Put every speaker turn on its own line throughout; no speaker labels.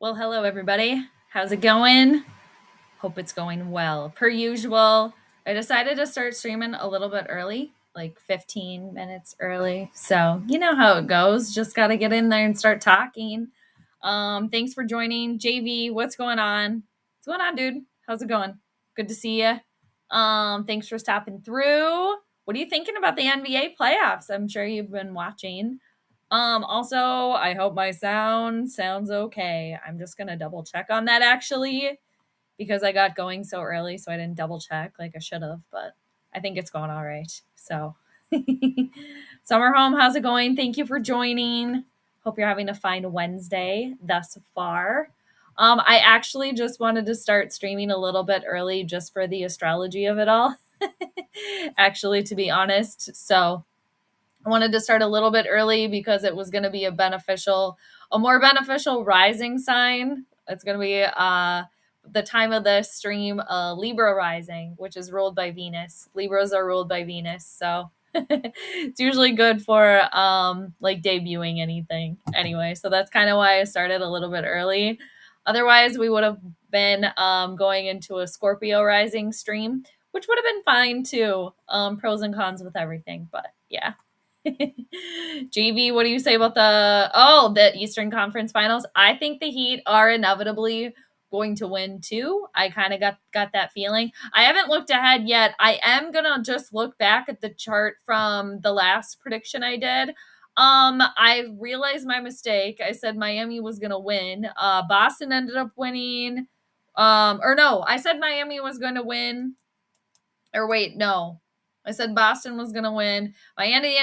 Well, hello, everybody. How's it going? Hope it's going well. Per usual, I decided to start streaming a little bit early, like 15 minutes early. So, you know how it goes. Just got to get in there and start talking. Thanks for joining. JV, what's going on? What's going on, dude? How's it going? Good to see you. Thanks for stopping through. What are you thinking about the NBA playoffs? I'm sure you've been watching. Also, I hope my sounds okay. I'm just gonna double check on that actually, because I got going so early, so I didn't double check like I should have, but I think it's going all right. So Summer Home, how's it going? Thank you for joining. Hope you're having a fine Wednesday thus far. I actually just wanted to start streaming a little bit early just for the astrology of it all. Actually, to be honest. So I wanted to start a little bit early because it was going to be a more beneficial rising sign. It's going to be the time of the stream, Libra rising, which is ruled by Venus. Libras are ruled by Venus, so it's usually good for like debuting anything. Anyway, so that's kind of why I started a little bit early. Otherwise, we would have been going into a Scorpio rising stream, which would have been fine too. Pros and cons with everything, but yeah. JV, what do you say about the Eastern Conference Finals? I think the Heat are inevitably going to win too. I kind of got that feeling. I haven't looked ahead yet. I am gonna just look back at the chart from the last prediction I did. I realized my mistake. I said Miami was gonna win. Boston ended up winning. Or no, I said Miami was going to win. Or wait, no. I said Boston was going to win. Miami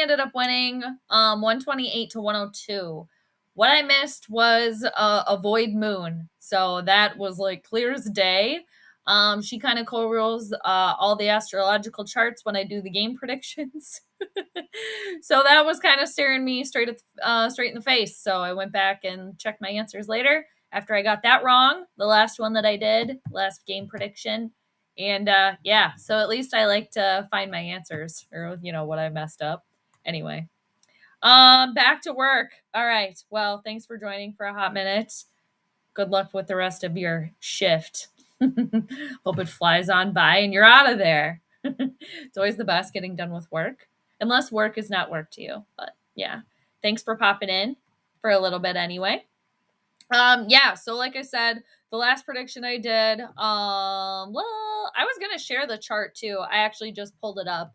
ended up winning 128 to 102. What I missed was a void moon. So that was like clear as day. She kind of co-rules all the astrological charts when I do the game predictions. So that was kind of staring me straight in the face. So I went back and checked my answers later after I got that wrong. The last one that I did, last game prediction. And yeah, so at least I like to find my answers or, what I messed up. Anyway, back to work. All right. Well, thanks for joining for a hot minute. Good luck with the rest of your shift. Hope it flies on by and you're out of there. It's always the best getting done with work, unless work is not work to you. But yeah, thanks for popping in for a little bit anyway. Yeah, so like I said, the last prediction I did, well, I was going to share the chart too. I actually just pulled it up.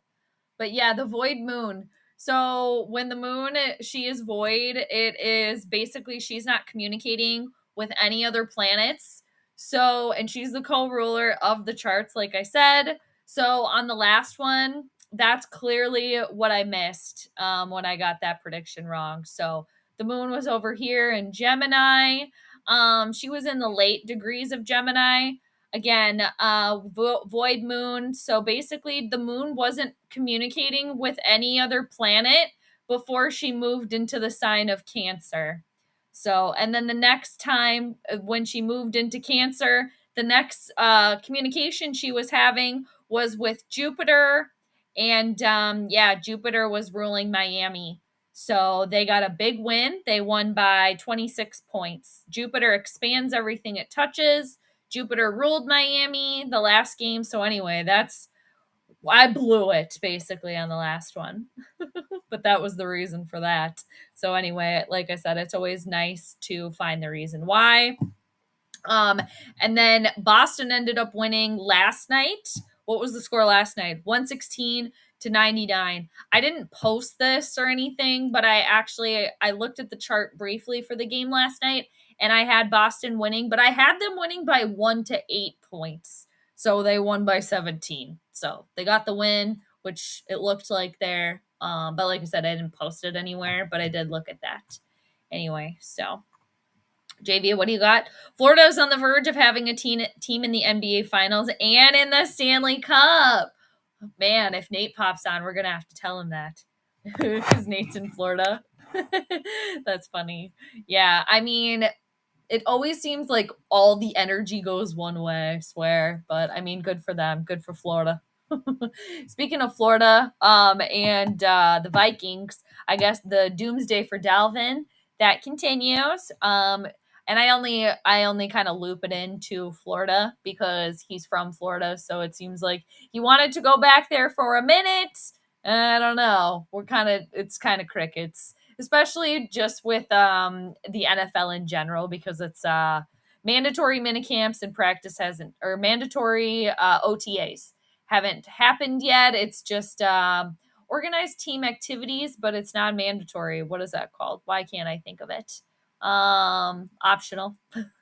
But yeah, the void moon. So when the moon, she is void, it is basically she's not communicating with any other planets. So, and she's the co-ruler of the charts, like I said. So on the last one, that's clearly what I missed when I got that prediction wrong. So the moon was over here in Gemini. She was in the late degrees of Gemini. Again, void moon. So basically, the moon wasn't communicating with any other planet before she moved into the sign of Cancer. So, and then the next time when she moved into Cancer, the next communication she was having was with Jupiter. And yeah, Jupiter was ruling Miami. So they got a big win. They won by 26 points. Jupiter expands everything it touches. Jupiter ruled Miami the last game. So anyway, I blew it basically on the last one. But that was the reason for that. So anyway, like I said, it's always nice to find the reason why. And then Boston ended up winning last night. What was the score last night? 116 to 99. I didn't post this or anything, but I looked at the chart briefly for the game last night, and I had Boston winning, but I had them winning by 1 to 8 points. So they won by 17. So they got the win, which it looked like there. But like I said, I didn't post it anywhere, but I did look at that. Anyway, so JV, what do you got? Florida is on the verge of having a team in the NBA Finals and in the Stanley Cup. Man, if Nate pops on, we're going to have to tell him that because Nate's in Florida. That's funny. Yeah, I mean, it always seems like all the energy goes one way, I swear. But, I mean, good for them. Good for Florida. Speaking of Florida and the Vikings, I guess the doomsday for Dalvin, that continues. And I only kind of loop it into Florida because he's from Florida, so it seems like he wanted to go back there for a minute. I don't know. It's kind of crickets, especially just with the NFL in general, because it's mandatory minicamps and practice hasn't, or mandatory OTAs haven't happened yet. It's just organized team activities, but it's not mandatory. What is that called? Why can't I think of it? Optional.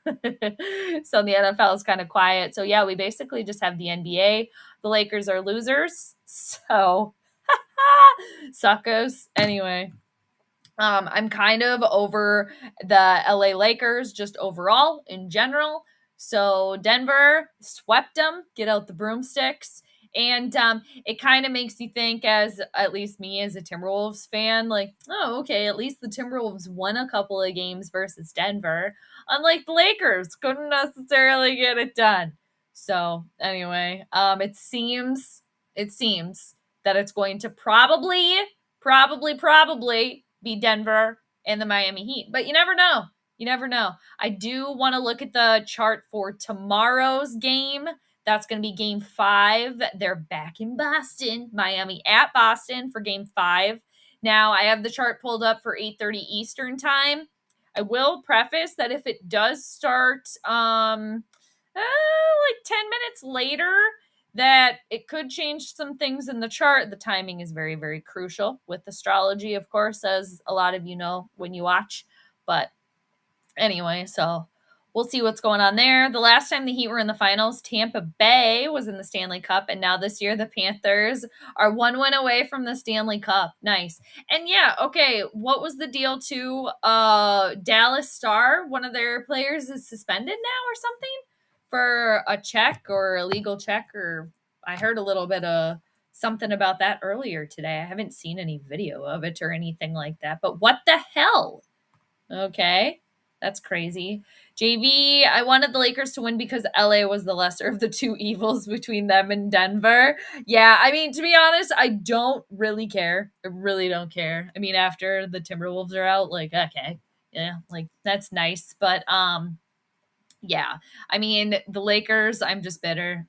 So the NFL is kind of quiet. So yeah, we basically just have the NBA. The Lakers are losers. So suckos. Anyway, I'm kind of over the LA Lakers just overall in general. So Denver swept them, get out the broomsticks. And it kind of makes you think, as at least me as a Timberwolves fan, like, oh, okay, at least the Timberwolves won a couple of games versus Denver, unlike the Lakers, couldn't necessarily get it done. So anyway, it seems that it's going to probably be Denver and the Miami Heat. But you never know. You never know. I do want to look at the chart for tomorrow's game. That's going to be game 5. They're back in Boston. Miami at Boston for game 5. Now, I have the chart pulled up for 8:30 Eastern time. I will preface that if it does start like 10 minutes later, that it could change some things in the chart. The timing is very, very crucial with astrology, of course, as a lot of you know when you watch. But anyway, so we'll see what's going on there. The last time the Heat were in the finals, Tampa Bay was in the Stanley Cup, and now this year the Panthers are 1 win away from the Stanley Cup. Nice. And yeah, okay, what was the deal to Dallas Star? One of their players is suspended now or something for a check or a legal check, or I heard a little bit of something about that earlier today. I haven't seen any video of it or anything like that, but what the hell? Okay. That's crazy. JV, I wanted the Lakers to win because LA was the lesser of the two evils between them and Denver. Yeah, I mean, to be honest, I don't really care. I really don't care. I mean, after the Timberwolves are out, like, okay. Yeah, like that's nice, but yeah. I mean, the Lakers, I'm just bitter,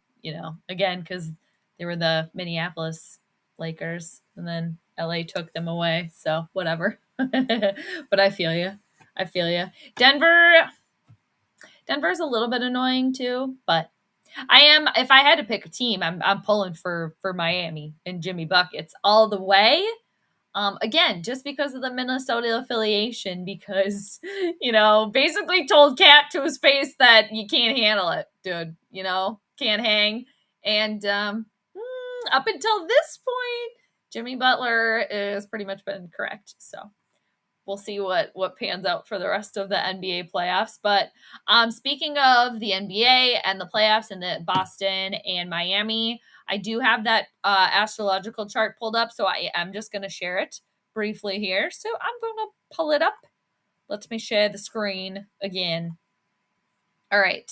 again cuz they were the Minneapolis Lakers and then LA took them away, so whatever. But I feel you. I feel you. Denver's a little bit annoying too, but if I had to pick a team, I'm pulling for Miami and Jimmy Buckets all the way. Again, just because of the Minnesota affiliation, because basically told Cat to his face that you can't handle it, dude. Can't hang. And up until this point, Jimmy Butler is pretty much been correct. So we'll see what pans out for the rest of the NBA playoffs. But speaking of the NBA and the playoffs and the Boston and Miami, I do have that astrological chart pulled up, so I am just going to share it briefly here. So I'm going to pull it up. Let me share the screen again. All right.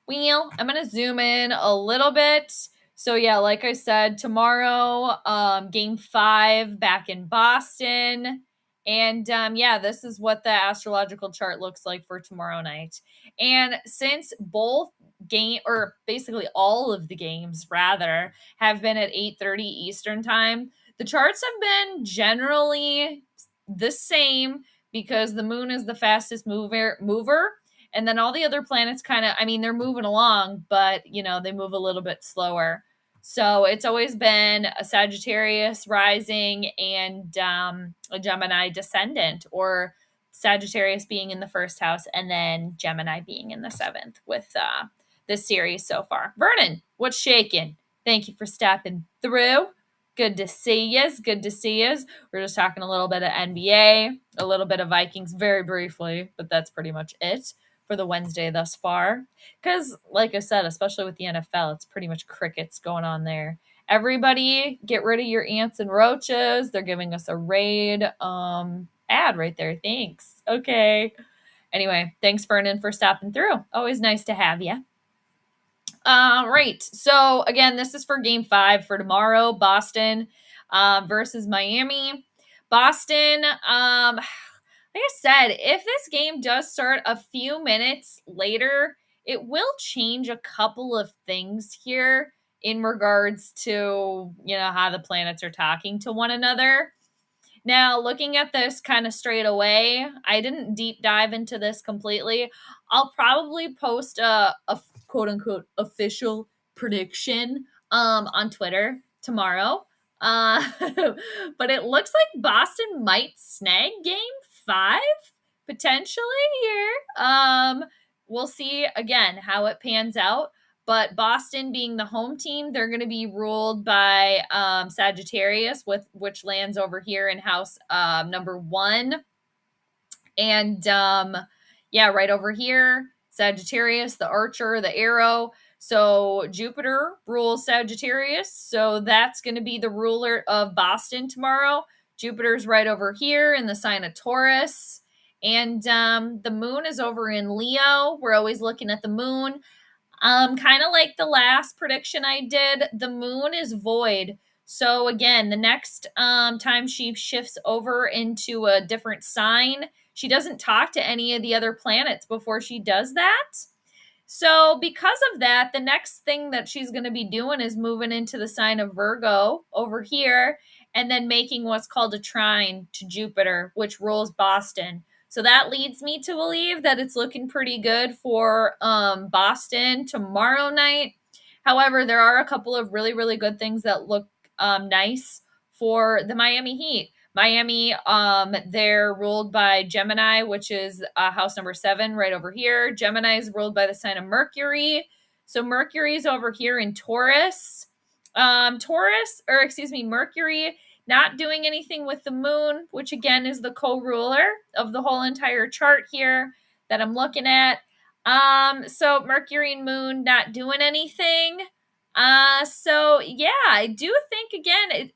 Well, I'm going to zoom in a little bit. So yeah, like I said, tomorrow, game 5 back in Boston. And yeah, this is what the astrological chart looks like for tomorrow night. And since both or basically all of the games rather, have been at 8:30 Eastern time, the charts have been generally the same because the moon is the fastest mover. And then all the other planets they're moving along, but they move a little bit slower. So it's always been a Sagittarius rising and a Gemini descendant, or Sagittarius being in the first house and then Gemini being in the 7th with this series so far. Vernon, what's shaking? Thank you for stepping through. Good to see yous. Good to see yous. We're just talking a little bit of NBA, a little bit of Vikings very briefly, but that's pretty much it for the Wednesday thus far. Because, like I said, especially with the NFL, it's pretty much crickets going on there. Everybody, get rid of your ants and roaches. They're giving us a raid ad right there. Thanks. Okay. Anyway, thanks, Vernon, for stopping through. Always nice to have you. Right. So, again, this is for game 5 for tomorrow. Boston versus Miami. Boston, I like I said, if this game does start a few minutes later, it will change a couple of things here in regards to, how the planets are talking to one another. Now, looking at this kind of straight away, I didn't deep dive into this completely. I'll probably post a quote unquote official prediction on Twitter tomorrow. Uh, but it looks like Boston might snag game 5 potentially here. We'll see again how it pans out. But Boston being the home team, they're going to be ruled by Sagittarius, which lands over here in house number 1. And right over here, Sagittarius, the archer, the arrow. So Jupiter rules Sagittarius. So that's going to be the ruler of Boston tomorrow. Jupiter's right over here in the sign of Taurus. And the moon is over in Leo. We're always looking at the moon. Kind of like the last prediction I did, the moon is void. So again, the next time she shifts over into a different sign, she doesn't talk to any of the other planets before she does that. So because of that, the next thing that she's going to be doing is moving into the sign of Virgo over here and then making what's called a trine to Jupiter, which rules Boston. So that leads me to believe that it's looking pretty good for Boston tomorrow night. However, there are a couple of really, really good things that look nice for the Miami Heat. Miami, they're ruled by Gemini, which is house number 7 right over here. Gemini is ruled by the sign of Mercury. So Mercury's over here in Taurus. Mercury not doing anything with the moon, which again is the co-ruler of the whole entire chart here that I'm looking at. So Mercury and moon not doing anything. So yeah, I do think again,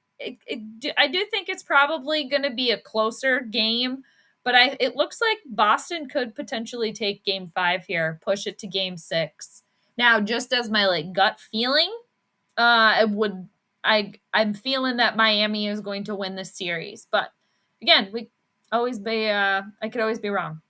I do think it's probably going to be a closer game, but it looks like Boston could potentially take game 5 here, push it to game 6. Now, just as my gut feeling, I'm feeling that Miami is going to win this series, but again, I could always be wrong.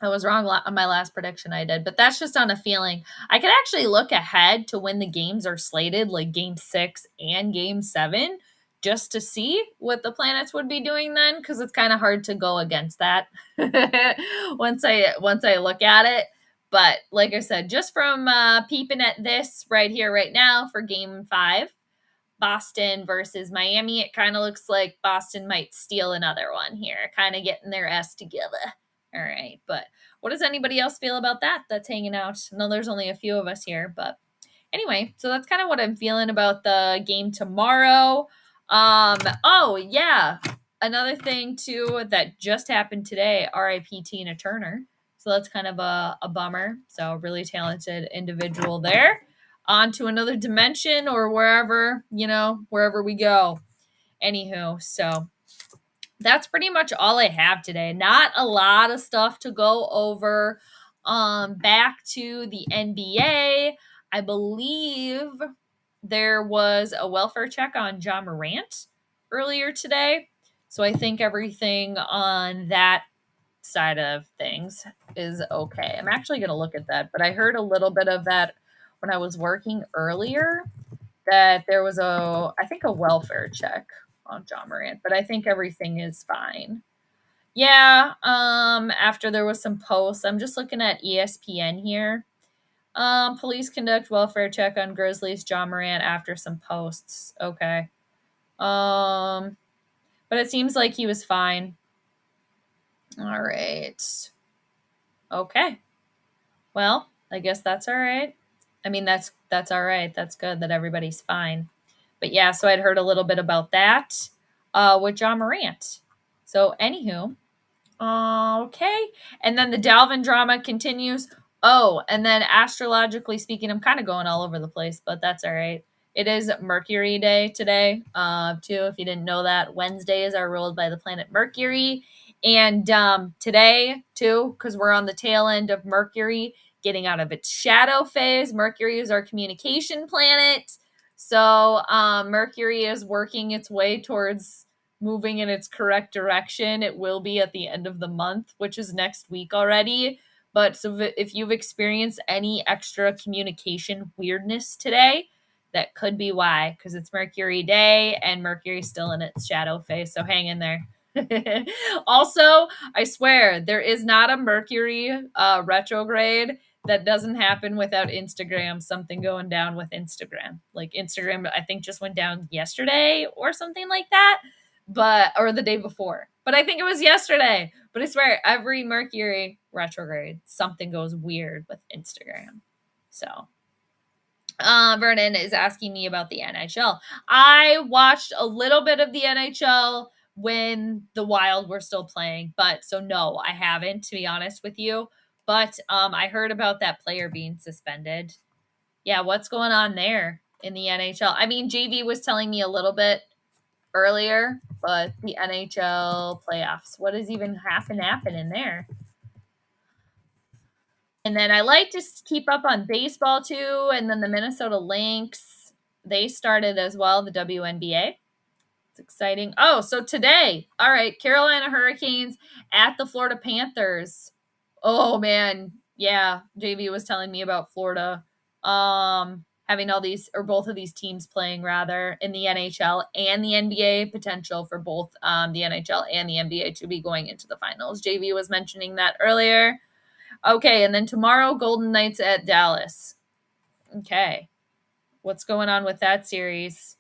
I was wrong on my last prediction I did, but that's just on a feeling. I could actually look ahead to when the games are slated, like game 6 and game 7, just to see what the planets would be doing then, because it's kind of hard to go against that once I look at it. But like I said, just from peeping at this right here, right now for game 5, Boston versus Miami, it kind of looks like Boston might steal another one here, kind of getting their S together. All right, but what does anybody else feel about that that's hanging out? No, there's only a few of us here, but anyway, so that's kind of what I'm feeling about the game tomorrow. Oh yeah, another thing too that just happened today, R.I.P. Tina Turner. So that's kind of a bummer. So really talented individual there. On to another dimension or wherever we go. Anywho, so that's pretty much all I have today. Not a lot of stuff to go over. Back to the NBA. I believe there was a welfare check on John Morant earlier today. So I think everything on that side of things is okay. I'm actually going to look at that, but I heard a little bit of that when I was working earlier, that there was a welfare check on John Morant, but I think everything is fine. Yeah, after there was some posts, I'm just looking at ESPN here. Police conduct welfare check on Grizzlies John Morant after some posts. Okay. But it seems like he was fine. All right. Okay. Well, I guess that's all right. I mean, that's all right. That's good that everybody's fine. But yeah, so I'd heard a little bit about that with John Morant. So anywho, okay. And then the Dalvin drama continues. Oh, and then astrologically speaking, I'm kind of going all over the place, but that's all right. It is Mercury Day today, too. If you didn't know that, Wednesdays are ruled by the planet Mercury. And today, too, because we're on the tail end of Mercury getting out of its shadow phase. Mercury is our communication planet. So Mercury is working its way towards moving in its correct direction. It will be at the end of the month, which is next week already. But so if you've experienced any extra communication weirdness today, that could be why, because it's Mercury day and Mercury's still in its shadow phase. So hang in there. Also, I swear there is not a Mercury retrograde that doesn't happen without Instagram, something going down with Instagram. Like Instagram, I think just went down yesterday or something like that, or the day before. But I think it was yesterday. But I swear, every Mercury retrograde, something goes weird with Instagram. So Vernon is asking me about the NHL. I watched a little bit of the NHL when the Wild were still playing, but so no, I haven't, to be honest with you. But I heard about that player being suspended. Yeah, what's going on there in the NHL? I mean, JV was telling me a little bit earlier, but the NHL playoffs, what is even happening there? And then I like to keep up on baseball too. And then the Minnesota Lynx, they started as well, the WNBA. It's exciting. Oh, so today, all right, Carolina Hurricanes at the Florida Panthers. Oh man, yeah, JV was telling me about Florida having all these, or both of these teams playing rather, in the NHL and the NBA, potential for both the NHL and the NBA to be going into the finals. JV was mentioning that earlier. Okay, and then tomorrow, Golden Knights at Dallas. Okay. What's going on with that series?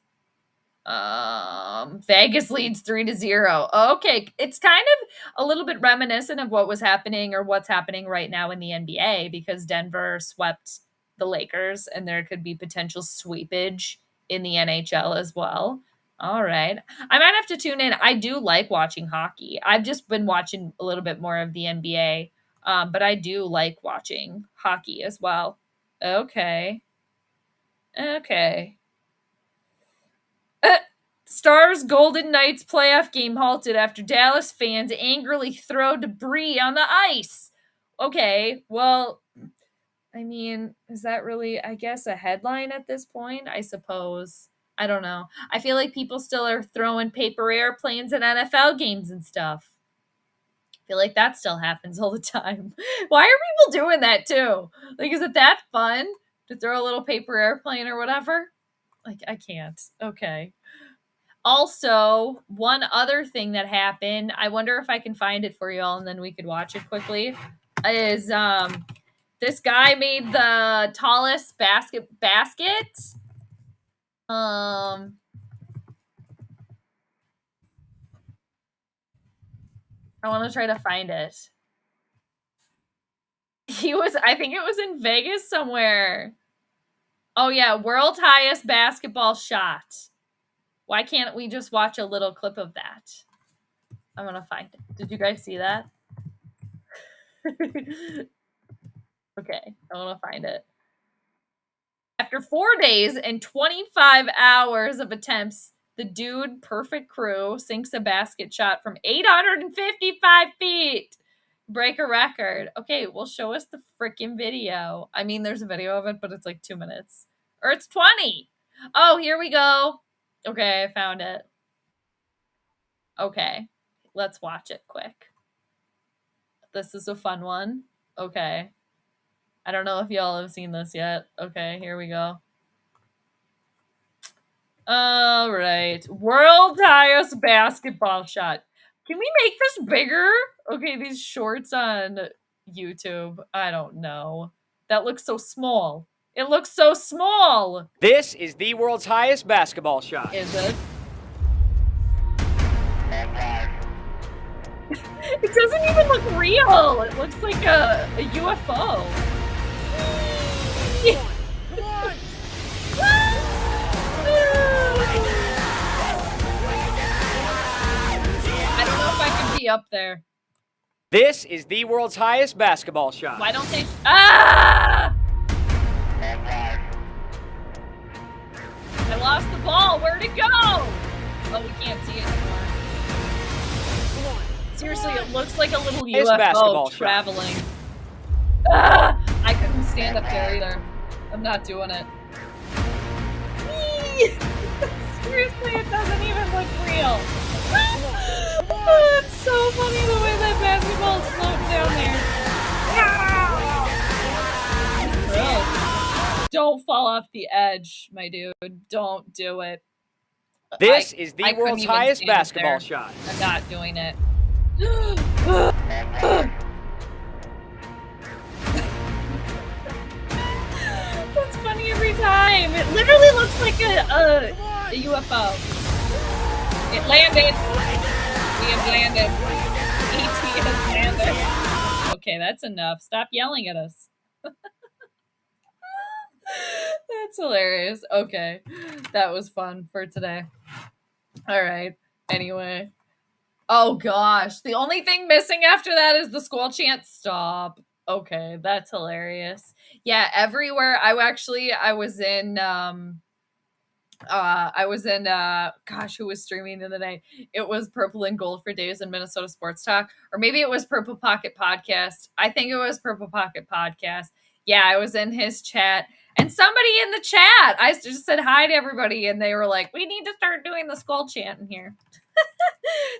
Vegas leads 3-0. Okay, it's kind of a little bit reminiscent of what was happening or what's happening right now in the NBA, because Denver swept the Lakers and there could be potential sweepage in the NHL as well. All right. I might have to tune in. I do like watching hockey. I've just been watching a little bit more of the NBA, but I do like watching hockey as well. Okay. Stars Golden Knights playoff game halted after Dallas fans angrily throw debris on the ice. Okay, well, I mean, is that really, I guess, a headline at this point? I suppose. I don't know. I feel like people still are throwing paper airplanes at NFL games and stuff. I feel like that still happens all the time. Why are people doing that too? Like, is it that fun to throw a little paper airplane or whatever? Like, I can't. Okay. Also, one other thing that happened, I wonder if I can find it for you all and then we could watch it quickly, is this guy made the tallest basket. I want to try to find it. I think it was in Vegas somewhere. Oh yeah, world's highest basketball shot. Why can't we just watch a little clip of that? I'm gonna find it. Did you guys see that? Okay, I want to find it. After 4 days and 25 hours of attempts, the Dude Perfect Crew sinks a basket shot from 855 feet. Break a record. Okay, well, show us the freaking video. I mean, there's a video of it, but it's like 2 minutes. Or it's 20. Oh, here we go. Okay, I found it. Okay, let's watch it quick. This is a fun one. Okay. I don't know if y'all have seen this yet. Okay, here we go. All right. World's highest basketball shot. Can we make this bigger? Okay, these shorts on YouTube. I don't know. That looks so small. It looks so small.
This is the world's highest basketball shot.
Is it? It doesn't even look real. It looks like a UFO.
Come on.
I don't know if I can be up there.
This is the world's highest basketball shot.
Why don't they? Ah! I lost the ball. Where'd it go? Oh, we can't see it anymore. Seriously, it looks like a little UFO traveling. Ah! I couldn't stand up there either. I'm not doing it. Seriously, it doesn't even look real. Oh, it's so funny the way that basketball is floating down there. Bro, don't fall off the edge, my dude. Don't do it.
This is the
I couldn't
world's
even
highest
stand up
basketball
there.
shot.
I'm not doing it. That's funny every time. It literally looks like a UFO. It landed. We have landed. ET has landed. Okay, that's enough. Stop yelling at us. That's hilarious. Okay, that was fun for today. All right. Anyway. Oh gosh, the only thing missing after that is the Skol chant. Stop. Okay, that's hilarious. Yeah, everywhere. I was in gosh, who was streaming the other day? It was Purple and Gold for Days in Minnesota Sports Talk, or maybe it was Purple Pocket Podcast. I think it was Purple Pocket Podcast. Yeah, I was in his chat, and somebody in the chat, I just said hi to everybody, and they were like, "We need to start doing the Skol chant in here."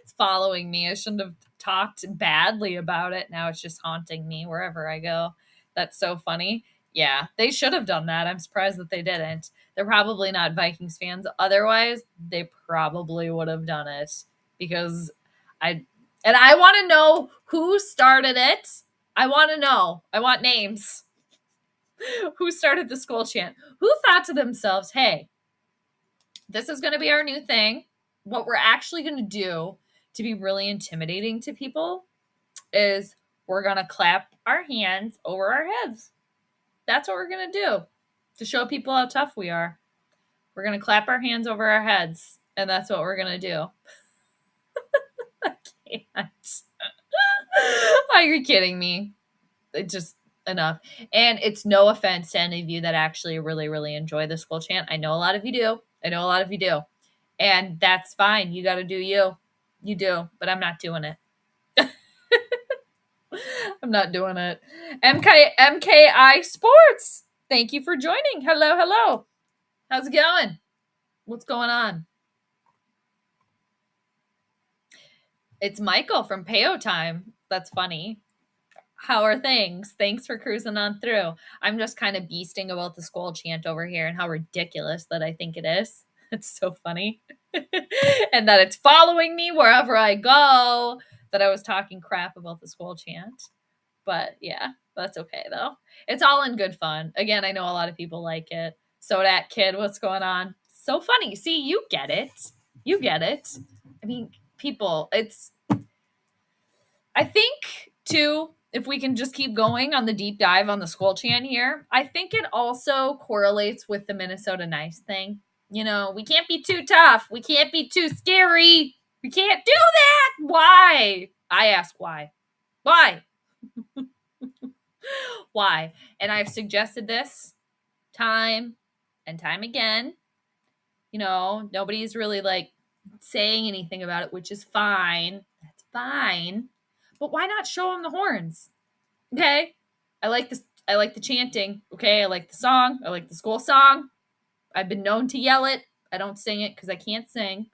It's following me. I shouldn't have talked badly about it. Now it's just haunting me wherever I go. That's so funny. Yeah, they should have done that. I'm surprised that they didn't. They're probably not Vikings fans. Otherwise, they probably would have done it because I want to know who started it. I want to know. I want names. Who started the Skol chant? Who thought to themselves, "Hey, this is going to be our new thing. What we're actually going to do to be really intimidating to people is we're going to clap our hands over our heads. That's what we're going to do to show people how tough we are. We're going to clap our hands over our heads, and that's what we're going to do." I can't. Are you kidding me? It just enough. And it's no offense to any of you that actually really, really enjoy the Skol chant. I know a lot of you do. And that's fine. You got to do you. You do. But I'm not doing it. I'm not doing it. MKI Sports. Thank you for joining. Hello, hello. How's it going? What's going on? It's Michael from Payo Time. That's funny. How are things? Thanks for cruising on through. I'm just kind of beasting about the Skol chant over here and how ridiculous that I think it is. It's so funny. And that it's following me wherever I go, that I was talking crap about the Skol chant. But yeah, that's okay though. It's all in good fun. Again, I know a lot of people like it. So that kid, what's going on? So funny. See, you get it. You get it. I mean, people, I think too, if we can just keep going on the deep dive on the Skol chant here, I think it also correlates with the Minnesota Nice thing. You know, we can't be too tough. We can't be too scary. We can't do that. Why? I ask why. Why? Why? And I've suggested this time and time again. You know, nobody's really like saying anything about it, which is fine. That's fine. But why not show them the horns? Okay. I like this. I like the chanting. Okay. I like the song. I like the Skol song. I've been known to yell it. I don't sing it because I can't sing,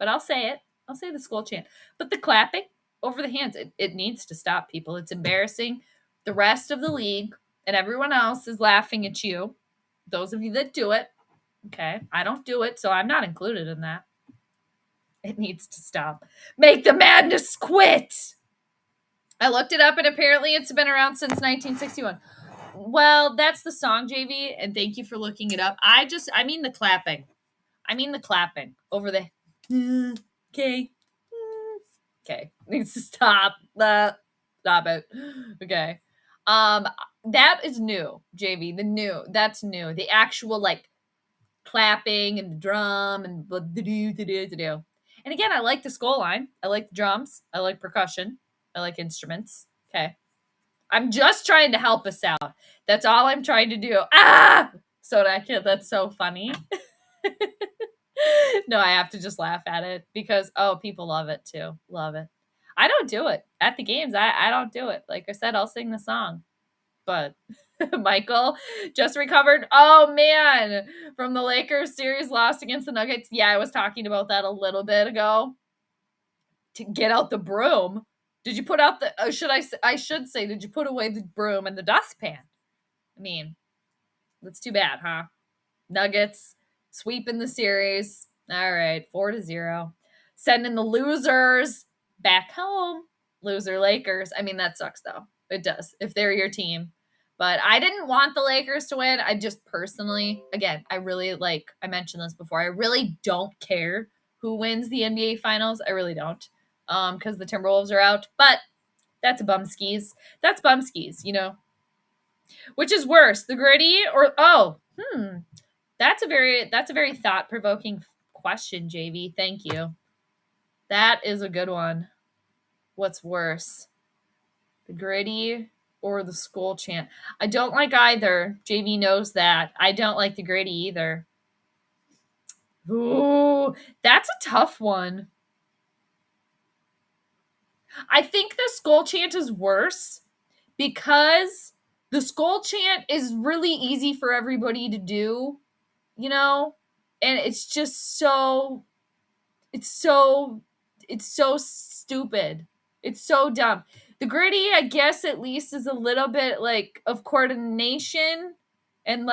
but I'll say it. I'll say the Skol chant. But the clapping over the hands, it needs to stop, people. It's embarrassing. The rest of the league and everyone else is laughing at you. Those of you that do it. Okay. I don't do it, so I'm not included in that. It needs to stop. Make the madness quit. I looked it up, and apparently it's been around since 1961. Well, that's the song, JV, and thank you for looking it up. I mean the clapping. I mean the clapping over the... Okay. Okay. Needs to stop. Stop it. Okay. That is new, JV. That's new. The actual, like, clapping and the drum and the. And again, I like the Skol line. I like the drums. I like percussion. I like instruments. Okay. I'm just trying to help us out. That's all I'm trying to do. Ah! So that kid, that's so funny. No, I have to just laugh at it because, people love it too. Love it. I don't do it. At the games, I don't do it. Like I said, I'll sing the song. But Michael just recovered. Oh, man. From the Lakers series lost against the Nuggets. Yeah, I was talking about that a little bit ago. to get out the broom. Did you put out the I should say did you put away the broom in the dustpan? I mean, that's too bad, huh? Nuggets sweeping the series. All right, 4-0. Sending the losers back home. Loser Lakers. I mean, that sucks though. It does if they're your team. But I didn't want the Lakers to win. I just personally, again, I really I mentioned this before. I really don't care who wins the NBA Finals. I really don't. Because the Timberwolves are out. But that's bumskis. That's bumskis, Which is worse, the gritty or that's a very thought-provoking question, JV. Thank you. That is a good one. What's worse? The gritty or the Skol chant? I don't like either. JV knows that. I don't like the gritty either. Ooh, that's a tough one. I think the Skol chant is worse because the Skol chant is really easy for everybody to do, and it's just it's so stupid. It's so dumb. The gritty, I guess, at least is a little bit of coordination and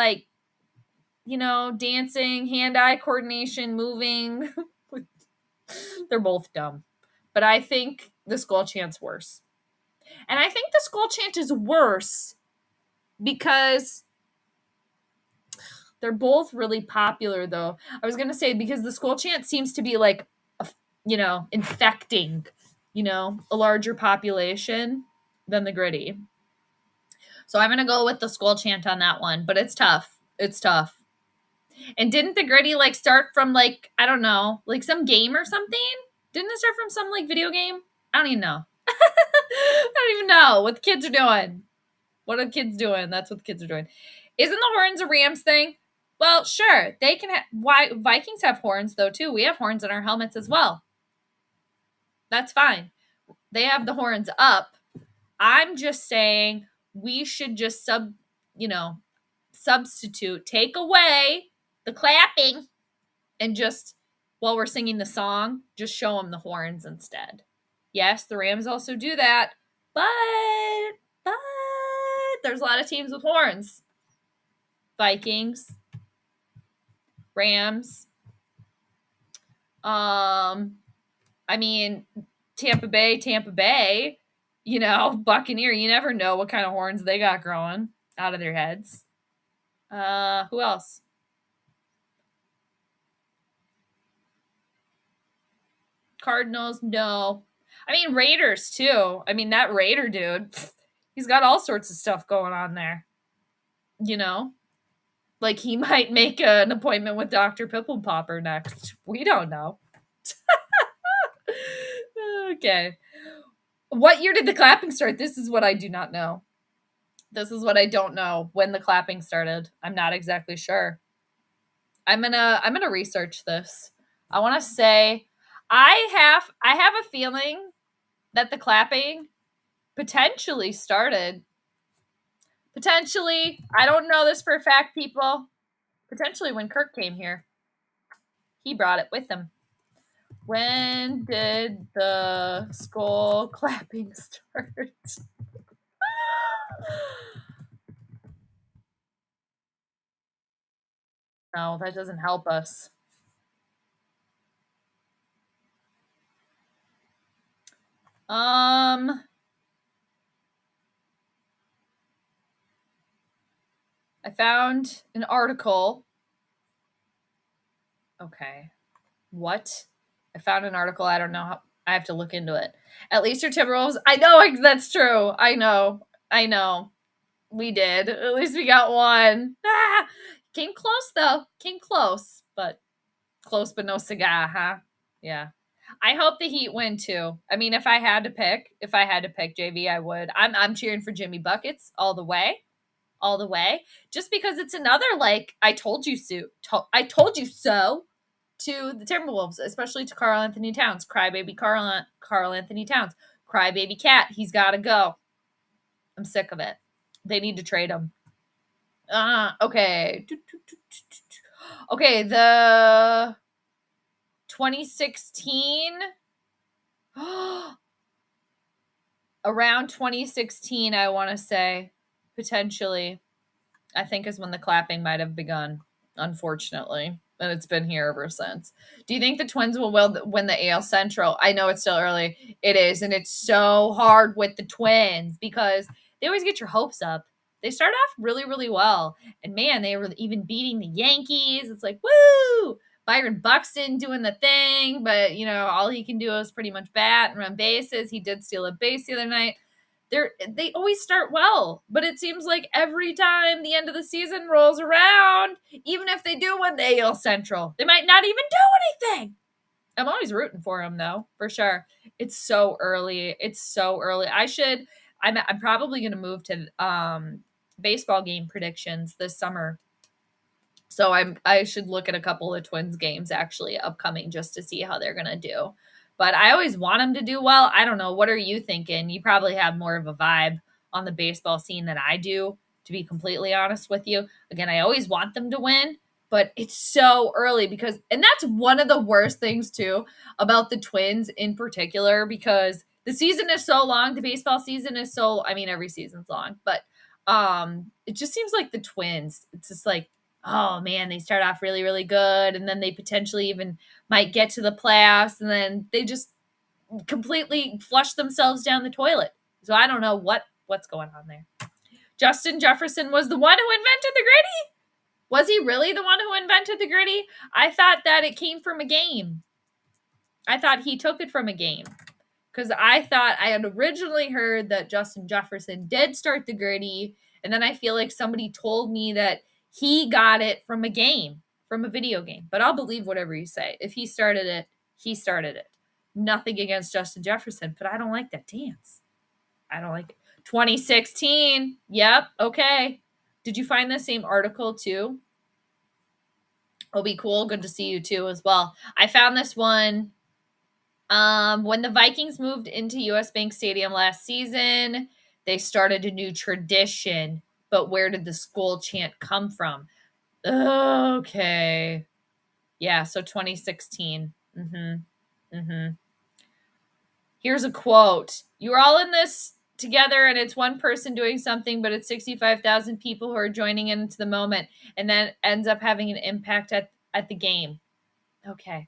dancing, hand-eye coordination, moving. They're both dumb. But I think the Skol chant's worse. And I think the Skol chant is worse because they're both really popular, though. I was going to say because the Skol chant seems to be infecting, a larger population than the gritty. So I'm going to go with the Skol chant on that one, but it's tough. It's tough. And didn't the gritty start from I don't know, some game or something? Didn't it start from some video game? I don't even know. I don't even know what the kids are doing. What are the kids doing? That's what the kids are doing. Isn't the horns a Rams thing? Well, sure. They can why Vikings have horns though too. We have horns in our helmets as well. That's fine. They have the horns up. I'm just saying we should just substitute, take away the clapping and just while we're singing the song, just show them the horns instead. Yes, the Rams also do that, but there's a lot of teams with horns. Vikings, Rams. I mean, Tampa Bay, Buccaneer, you never know what kind of horns they got growing out of their heads. Who else? Cardinals, no. I mean, Raiders, too. I mean, that Raider dude, he's got all sorts of stuff going on there. He might make an appointment with Dr. Pimple Popper next. We don't know. Okay. What year did the clapping start? This is what I do not know. This is what I don't know when the clapping started. I'm not exactly sure. I'm gonna research this. I want to say I have a feeling that the clapping potentially started. Potentially, I don't know this for a fact, people. Potentially when Kirk came here. He brought it with him. When did the Skol clapping start? No, that doesn't help us. I found an article. Okay. What? I found an article. I don't know how. I have to look into it. At least your Timberwolves. I know that's true. I know. We did. At least we got one. Came close though. Came close, but no cigar, huh? Yeah. I hope the Heat win too. I mean, if I had to pick JV, I would. I'm cheering for Jimmy Buckets all the way. Just because it's another I told you so. I told you so to the Timberwolves, especially to Karl Anthony Towns. Crybaby Karl Anthony Towns. Crybaby cat. He's got to go. I'm sick of it. They need to trade him. Okay. Okay, the 2016 Around 2016, I want to say, potentially, I think is when the clapping might have begun, unfortunately. And it's been here ever since. Do you think the Twins will win the AL Central? I know it's still early. It is. And it's so hard with the Twins because they always get your hopes up. They start off really, really well. And man, they were even beating the Yankees. It's like, woo! Byron Buxton doing the thing. But, all he can do is pretty much bat and run bases. He did steal a base the other night. They always start well, but it seems like every time the end of the season rolls around, even if they do win the AL Central, they might not even do anything. I'm always rooting for them though, for sure. It's so early. I'm probably going to move to baseball game predictions this summer. So I should look at a couple of Twins games actually upcoming just to see how they're going to do. But I always want them to do well. I don't know. What are you thinking? You probably have more of a vibe on the baseball scene than I do, to be completely honest with you. Again, I always want them to win, but it's so early and that's one of the worst things too about the Twins in particular, because the season is so long. The baseball season is every season's long, but it just seems like the Twins, it's just like, oh man, they start off really, really good, and then they potentially even might get to the playoffs, and then they just completely flush themselves down the toilet. So I don't know what's going on there. Justin Jefferson was the one who invented the gritty? Was he really the one who invented the gritty? I thought that it came from a game. I thought he took it from a game. Because I thought I had originally heard that Justin Jefferson did start the gritty, and then I feel like somebody told me that he got it from a game, from a video game. But I'll believe whatever you say. If he started it, he started it. Nothing against Justin Jefferson, but I don't like that dance. I don't like it. 2016. Yep. Okay. Did you find the same article too? It'll be cool. Good to see you too as well. I found this one. When the Vikings moved into US Bank Stadium last season, they started a new tradition. But where did the Skol chant come from? Okay. Yeah, so 2016. Here's a quote. You're all in this together, and it's one person doing something, but it's 65,000 people who are joining into the moment, and then ends up having an impact at the game. Okay.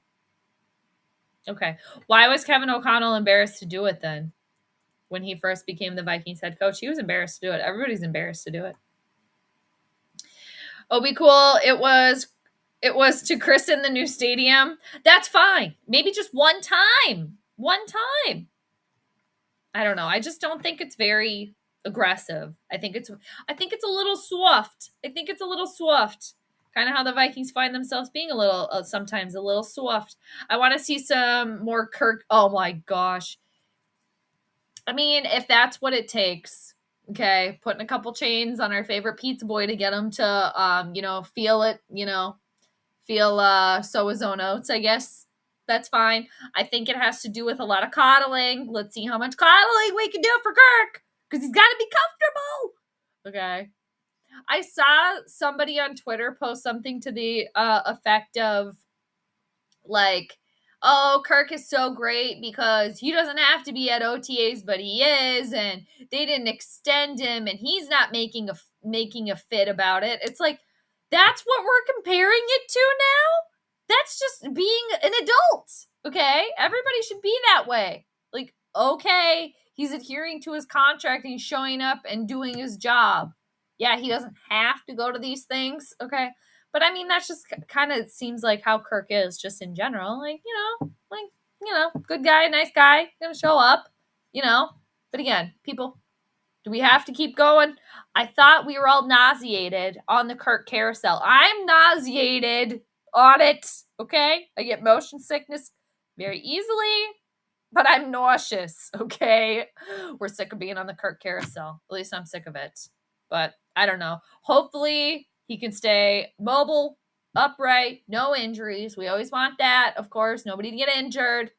Why was Kevin O'Connell embarrassed to do it then? When he first became the Vikings head coach, he was embarrassed to do it. Everybody's embarrassed to do it. Oh, be cool. It was to christen the new stadium. That's fine. Maybe just one time. I don't know. I just don't think it's very aggressive. I think it's a little soft. Kind of how the Vikings find themselves being a little sometimes a little soft. I want to see some more Kirk. Oh my gosh. I mean, if that's what it takes, okay, putting a couple chains on our favorite pizza boy to get him to, feel it, sow his own oats, I guess. That's fine. I think it has to do with a lot of coddling. Let's see how much coddling we can do for Kirk, because he's got to be comfortable. Okay. I saw somebody on Twitter post something to the effect of, like, oh, Kirk is so great because he doesn't have to be at OTAs, but he is, and they didn't extend him, and he's not making a fit about it. It's like, that's what we're comparing it to now? That's just being an adult, okay? Everybody should be that way. Like, okay, he's adhering to his contract and he's showing up and doing his job. Yeah, he doesn't have to go to these things, okay? But I mean, that's just kind of seems like how Kirk is just in general. Like, good guy, nice guy, gonna show up, But again, people, do we have to keep going? I thought we were all nauseated on the Kirk carousel. I'm nauseated on it, okay? I get motion sickness very easily, but I'm nauseous, okay? We're sick of being on the Kirk carousel. At least I'm sick of it. But I don't know. Hopefully he can stay mobile, upright, no injuries. We always want that, of course. Nobody to get injured.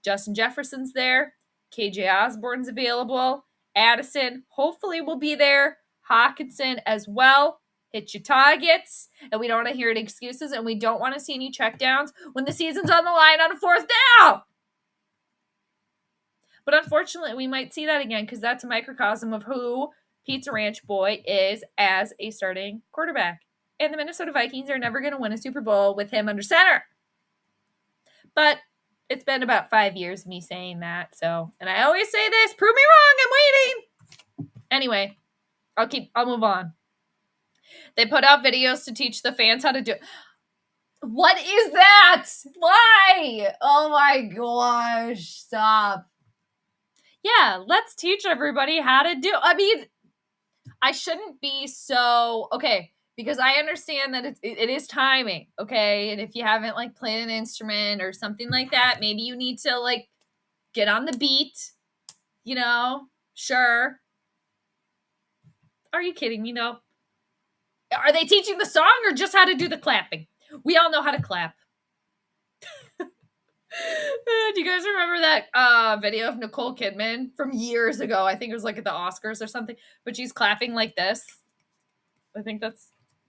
Justin Jefferson's there. KJ Osborne's available. Addison hopefully will be there. Hawkinson as well. Hit your targets. And we don't want to hear any excuses, and we don't want to see any checkdowns when the season's on the line on a fourth down. But unfortunately, we might see that again because that's a microcosm of who Pizza Ranch Boy is as a starting quarterback. And the Minnesota Vikings are never going to win a Super Bowl with him under center. But it's been about 5 years of me saying that. So, and I always say this, prove me wrong, I'm waiting. Anyway, I'll move on. They put out videos to teach the fans how to do it. What is that? Why? Oh my gosh, stop. Yeah, let's teach everybody how to do. I mean, I shouldn't be so okay because I understand that it is timing, okay? And if you haven't like played an instrument or something like that, maybe you need to like get on the beat, you know? Sure. Are you kidding me? No. Are they teaching the song or just how to do the clapping? We all know how to clap. Do you guys remember that video of Nicole Kidman from years ago? I think it was like at the Oscars or something, but she's clapping like this. I think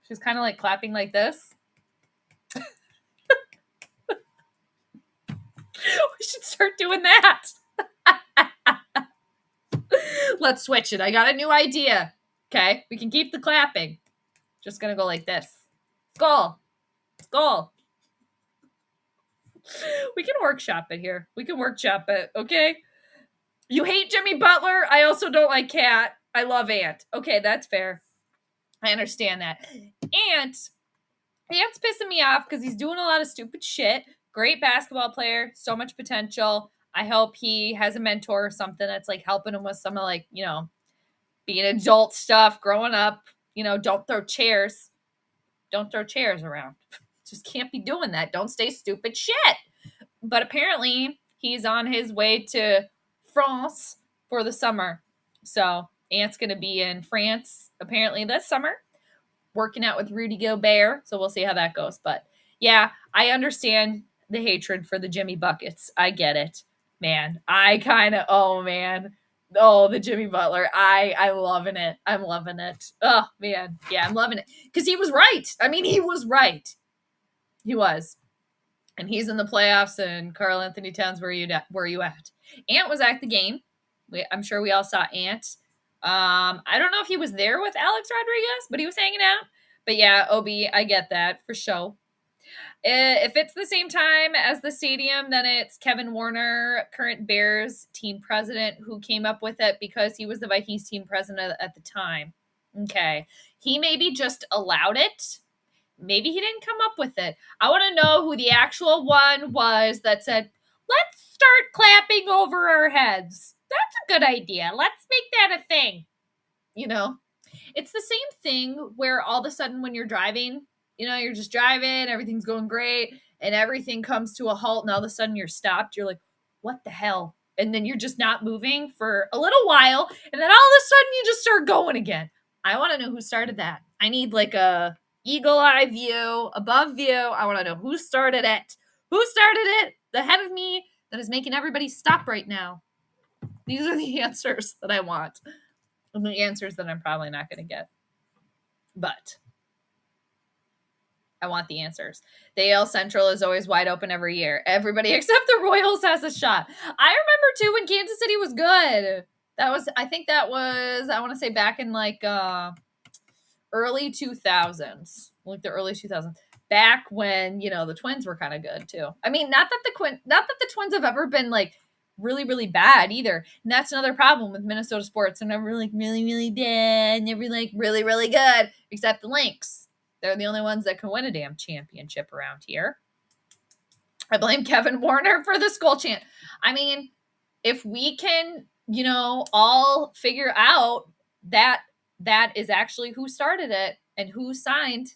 she's kind of like clapping like this. We should start doing that. Let's switch it. I got a new idea. Okay, we can keep the clapping. Just gonna go like this. Skol. Skol. We can workshop it here. We can workshop it, okay? You hate Jimmy Butler. I also don't like Cat. I love Ant. Okay, that's fair. I understand that. Ant's pissing me off because he's doing a lot of stupid shit. Great basketball player. So much potential. I hope he has a mentor or something that's like helping him with some of like, you know, being adult stuff, growing up. You know, don't throw chairs. Don't throw chairs around. Just can't be doing that. Don't say stupid shit. But apparently he's on his way to France for the summer. So Ant's going to be in France apparently this summer, working out with Rudy Gobert. So we'll see how that goes. But yeah, I understand the hatred for the Jimmy Buckets. I get it. Man, the Jimmy Butler. I'm loving it. I'm loving it. Oh, man. Yeah, I'm loving it. Because he was right. I mean, he was right. He was. And he's in the playoffs, and Karl Anthony Towns, where are you at? Ant was at the game. I'm sure we all saw Ant. I don't know if he was there with Alex Rodriguez, but he was hanging out. But yeah, OB, I get that for sure. If it's the same time as the stadium, then it's Kevin Warner, current Bears team president, who came up with it because he was the Vikings team president at the time. Okay. He maybe just allowed it. Maybe he didn't come up with it. I want to know who the actual one was that said, let's start clapping over our heads. That's a good idea. Let's make that a thing. You know, it's the same thing where all of a sudden when you're driving, you know, you're just driving, everything's going great, and everything comes to a halt, and all of a sudden you're stopped. You're like, what the hell? And then you're just not moving for a little while, and then all of a sudden you just start going again. I want to know who started that. I need like a eagle eye view, above view. I want to know who started it. Who started it? The head of me that is making everybody stop right now. These are the answers that I want. And the answers that I'm probably not going to get. But I want the answers. The AL Central is always wide open every year. Everybody except the Royals has a shot. I remember too when Kansas City was good. I want to say back in like early 2000s. Like the early 2000s. Back when, you know, the Twins were kind of good too. I mean, not that the Twins have ever been like really, really bad either. And that's another problem with Minnesota sports. They're never like really, really bad. Never like really, really good. Except the Lynx. They're the only ones that can win a damn championship around here. I blame Kevin Warner for the Skol chant. I mean, if we can, you know, all figure out that is actually who started it and who signed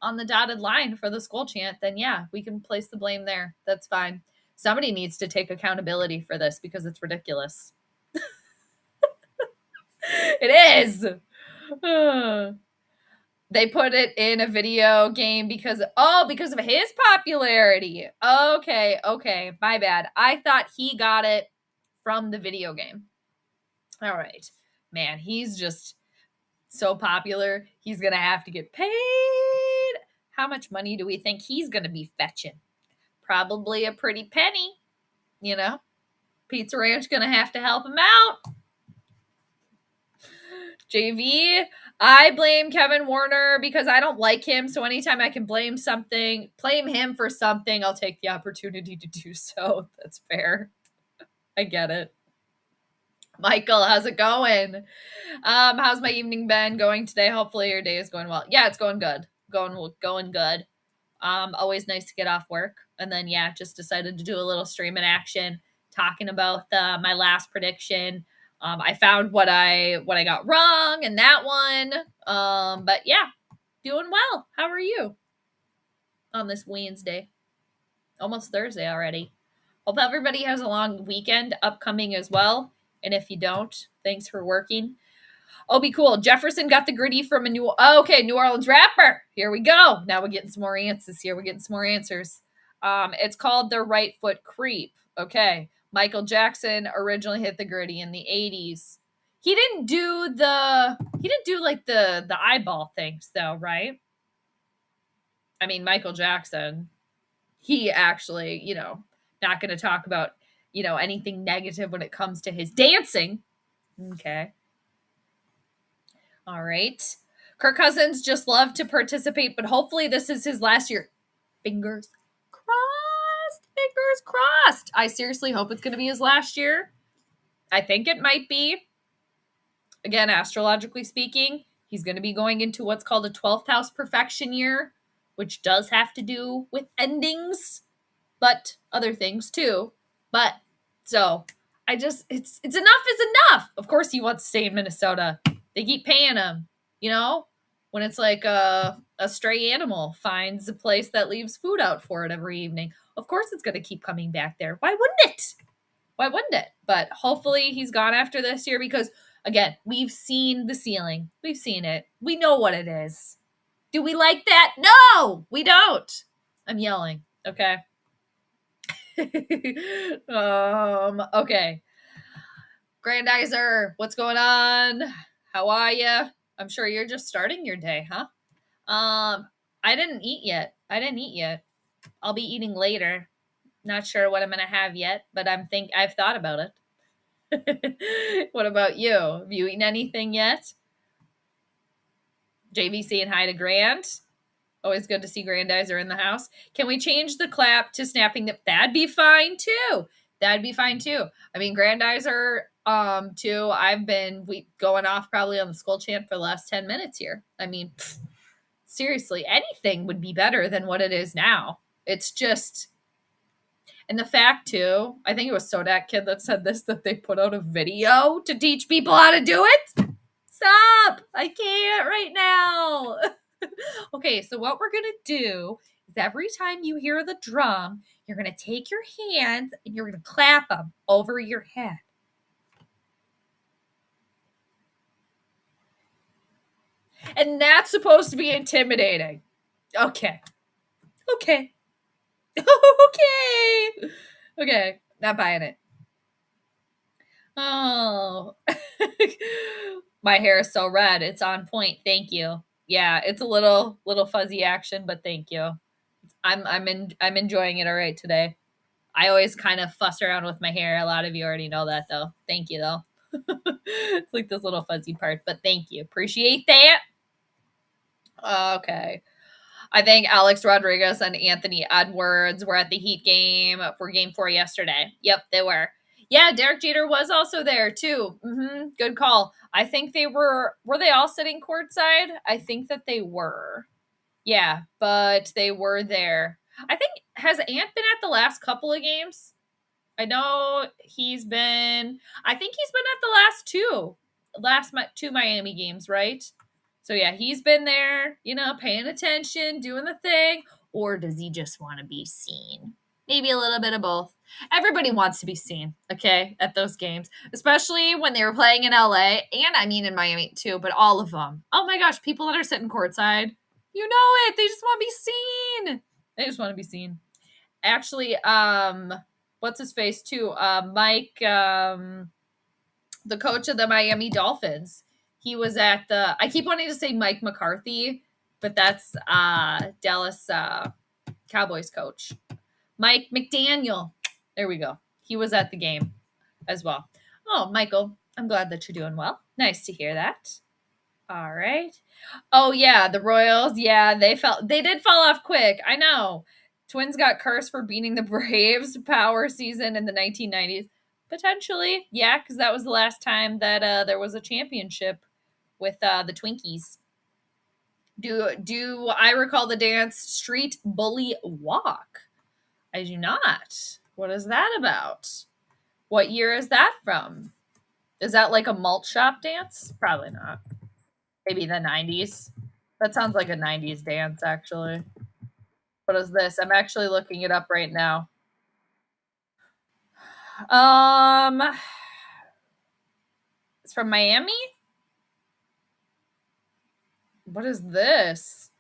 on the dotted line for the Skol chant, then yeah, we can place the blame there. That's fine. Somebody needs to take accountability for this because it's ridiculous. It is. They put it in a video game because of his popularity. Okay, my bad. I thought he got it from the video game. All right. Man, he's just so popular. He's going to have to get paid. How much money do we think he's going to be fetching? Probably a pretty penny, you know? Pizza Ranch gonna have to help him out. JV, I blame Kevin Warner because I don't like him. So anytime I can blame him for something, I'll take the opportunity to do so. That's fair. I get it. Michael, how's it going? How's my evening been going today? Hopefully your day is going well. Yeah, it's going good. Going good. Always nice to get off work. And then just decided to do a little stream in action, talking about my last prediction. I found what I got wrong in that one. But doing well. How are you on this Wednesday? Almost Thursday already. Hope everybody has a long weekend upcoming as well. And if you don't, thanks for working. Oh, be cool. Jefferson got the gritty from a New Orleans rapper. Here we go. Now we're getting some more answers here. We're getting some more answers. It's called the right foot creep. Okay. Michael Jackson originally hit the gritty in the 80s. He didn't do like the eyeball things though, right? I mean, Michael Jackson, he actually, not going to talk about, anything negative when it comes to his dancing. Okay. All right. Kirk Cousins just loved to participate, but hopefully this is his last year. Fingers crossed. Fingers crossed. I seriously hope it's going to be his last year. I think it might be. Again, astrologically speaking, he's going to be going into what's called a 12th house perfection year, which does have to do with endings, but other things too. But so it's enough is enough. Of course he wants to stay in Minnesota. They keep paying him, when it's like a stray animal finds a place that leaves food out for it every evening. Of course it's going to keep coming back there. Why wouldn't it? But hopefully he's gone after this year because, again, we've seen the ceiling. We've seen it. We know what it is. Do we like that? No, we don't. I'm yelling. Okay. Okay. Grandizer, what's going on? How are you? I'm sure you're just starting your day, huh? I didn't eat yet. I'll be eating later. Not sure what I'm gonna have yet, but I've thought about it. What about you? Have you eaten anything yet? JVC and hi to Grant. Always good to see Grandizer in the house. Can we change the clap to snapping? That'd be fine too. I mean, Grandizer, too. I've been going off probably on the Skol chant for the last 10 minutes here. I mean, seriously, anything would be better than what it is now. It's just, and the fact too, I think it was Sodak Kid that said this, that they put out a video to teach people how to do it. Stop! I can't right now. Okay, so what we're going to do is every time you hear the drum, you're going to take your hands and you're going to clap them over your head. And that's supposed to be intimidating. Okay. Okay. Not buying it. Oh. My hair is so red. It's on point. Thank you. Yeah, it's a little fuzzy action, but thank you. I'm enjoying it all right today. I always kind of fuss around with my hair. A lot of you already know that though. Thank you though. It's like this little fuzzy part, but thank you. Appreciate that. Okay. I think Alex Rodriguez and Anthony Edwards were at the Heat game for Game 4 yesterday. Yep, they were. Yeah, Derek Jeter was also there too. Good call. I think they were they all sitting courtside? I think that they were. Yeah, but they were there. I think, has Ant been at the last couple of games? I know he's been at the last two Miami games, right? So yeah, he's been there, paying attention, doing the thing. Or does he just want to be seen? Maybe a little bit of both. Everybody wants to be seen, okay, at those games, especially when they were playing in LA and I mean in Miami too, but all of them. Oh my gosh, people that are sitting courtside, you know it. They just want to be seen. Actually, what's his face too? Mike, the coach of the Miami Dolphins. He was at I keep wanting to say Mike McCarthy, but that's Dallas Cowboys coach. Mike McDaniel. There we go. He was at the game. as well. Oh, Michael, I'm glad that you're doing well. Nice to hear that. All right. Oh yeah, the Royals. Yeah, they did fall off quick. I know. Twins got cursed for beating the Braves power season in the 1990s. Potentially, yeah, because that was the last time that there was a championship with the Twinkies. Do I recall the dance Street Bully Walk? I do not. What is that about? What year is that from? Is that like a malt shop dance? Probably not. Maybe the 90s. That sounds like a 90s dance, actually. What is this? I'm actually looking it up right now. Um, it's from Miami? What is this?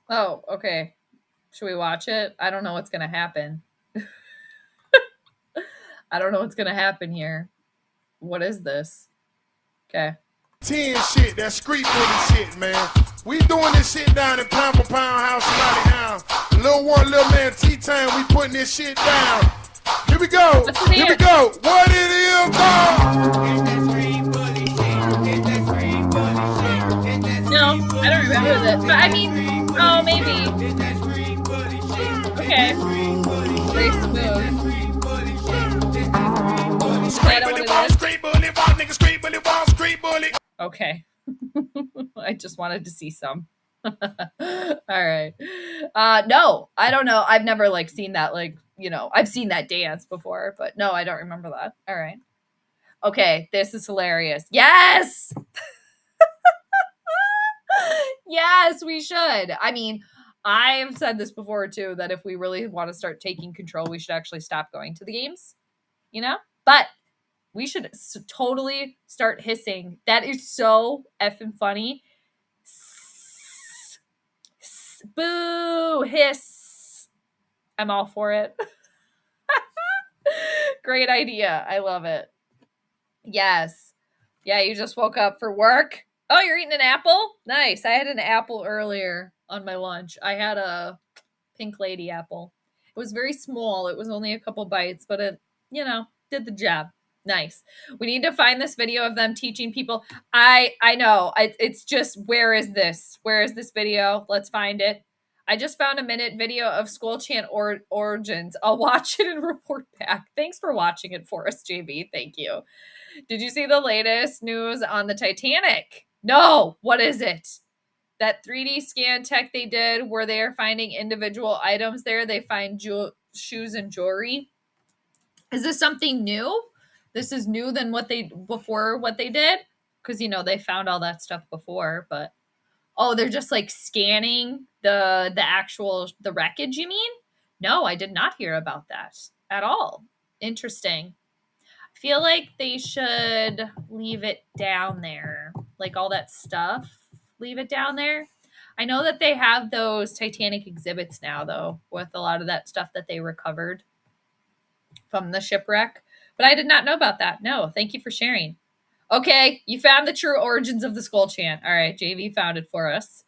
Oh, okay. Should we watch it? I don't know what's going to happen. I don't know what's going to happen here. What is this? Okay.
10 shit, that street bully shit, man. We doing this shit down in pound for pound house right now. Little one, little man, T-Time, we putting this shit down. Here we go. Here we go. What it is, dog?
No, I don't remember this. But I mean, oh, maybe. Okay. Very smooth. Okay. I just wanted to see some. All right. No, I don't know. I've never like seen that I've seen that dance before, but no, I don't remember that. All right. Okay, this is hilarious. Yes! Yes, we should. I mean, I've said this before too that if we really want to start taking control, we should actually stop going to the games, you know? But we should totally start hissing. That is so effing funny. Boo, hiss. I'm all for it. Great idea. I love it. Yes. Yeah, you just woke up for work. Oh, you're eating an apple? Nice. I had an apple earlier on my lunch. I had a pink lady apple. It was very small. It was only a couple bites, but it, did the job. Nice. We need to find this video of them teaching people. I know. It's just, where is this? Where is this video? Let's find it. I just found a minute video of Skol chant origins. I'll watch it and report back. Thanks for watching it for us, JB. Thank you. Did you see the latest news on the Titanic? No. What is it? That 3D scan tech they did where they are finding individual items there. They find shoes and jewelry. Is this something new? This is new than what they did? Because, they found all that stuff before, but oh, they're just like scanning the wreckage, you mean? No, I did not hear about that at all. Interesting. I feel like they should leave it down there. Like all that stuff, leave it down there. I know that they have those Titanic exhibits now, though, with a lot of that stuff that they recovered from the shipwreck. But I did not know about that. No, thank you for sharing. Okay, you found the true origins of the Skol chant. All right, JV found it for us.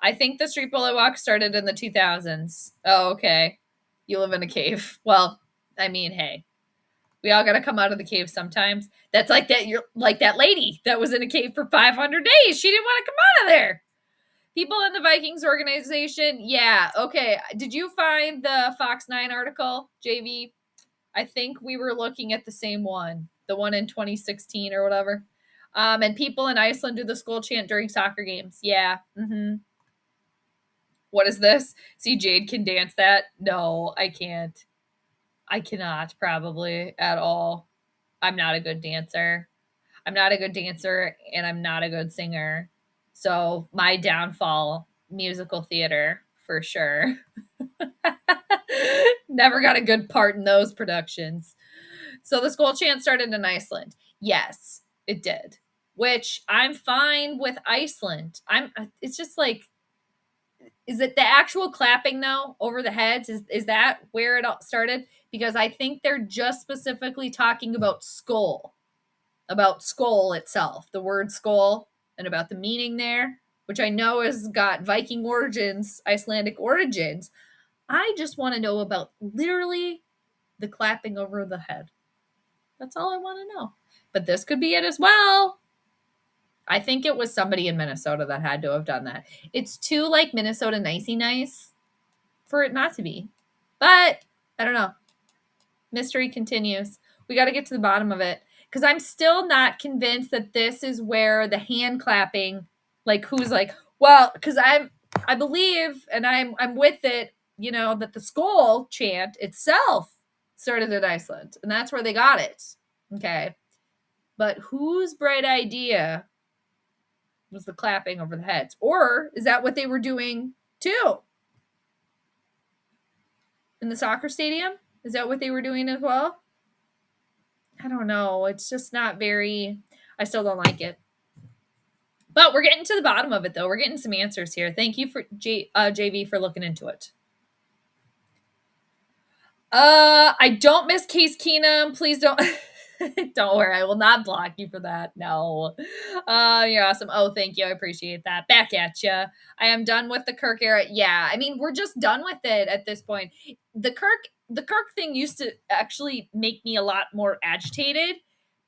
I think the street bully walk started in the 2000s. Oh, okay. You live in a cave. Well, I mean, hey, we all got to come out of the cave sometimes. That's like that. You're like that lady that was in a cave for 500 days. She didn't want to come out of there. People in the Vikings organization. Yeah. Okay. Did you find the Fox 9 article, JV? I think we were looking at the same one, the one in 2016 or whatever. And people in Iceland do the Skol chant during soccer games. Yeah. Mm-hmm. What is this? See, Jade can dance that. No, I can't. I cannot probably at all. I'm not a good dancer. I'm not a good dancer and I'm not a good singer. So my downfall, musical theater for sure. Never got a good part in those productions. So the Skol chant started in Iceland. Yes, it did. Which I'm fine with Iceland. It's just like, is it the actual clapping though over the heads? Is that where it all started? Because I think they're just specifically talking about Skol itself, the word Skol, and about the meaning there, which I know has got Viking origins, Icelandic origins. I just want to know about literally the clapping over the head. That's all I want to know. But this could be it as well. I think it was somebody in Minnesota that had to have done that. It's too like Minnesota nicey nice for it not to be. But I don't know. Mystery continues. We got to get to the bottom of it because I'm still not convinced that this is where the hand clapping, like who's like, well, because I believe and I'm with it, you know, that the Skol chant itself started in Iceland and that's where they got it. Okay. But whose bright idea was the clapping over the heads? Or is that what they were doing too? In the soccer stadium? Is that what they were doing as well? I don't know. It's just not very, I still don't like it. But we're getting to the bottom of it, though. We're getting some answers here. Thank you for JV for looking into it. I don't miss Case Keenum. Please don't. Don't worry. I will not block you for that. No. You're awesome. Oh, thank you. I appreciate that. Back at you. I am done with the Kirk era. Yeah. I mean, we're just done with it at this point. The Kirk thing used to actually make me a lot more agitated,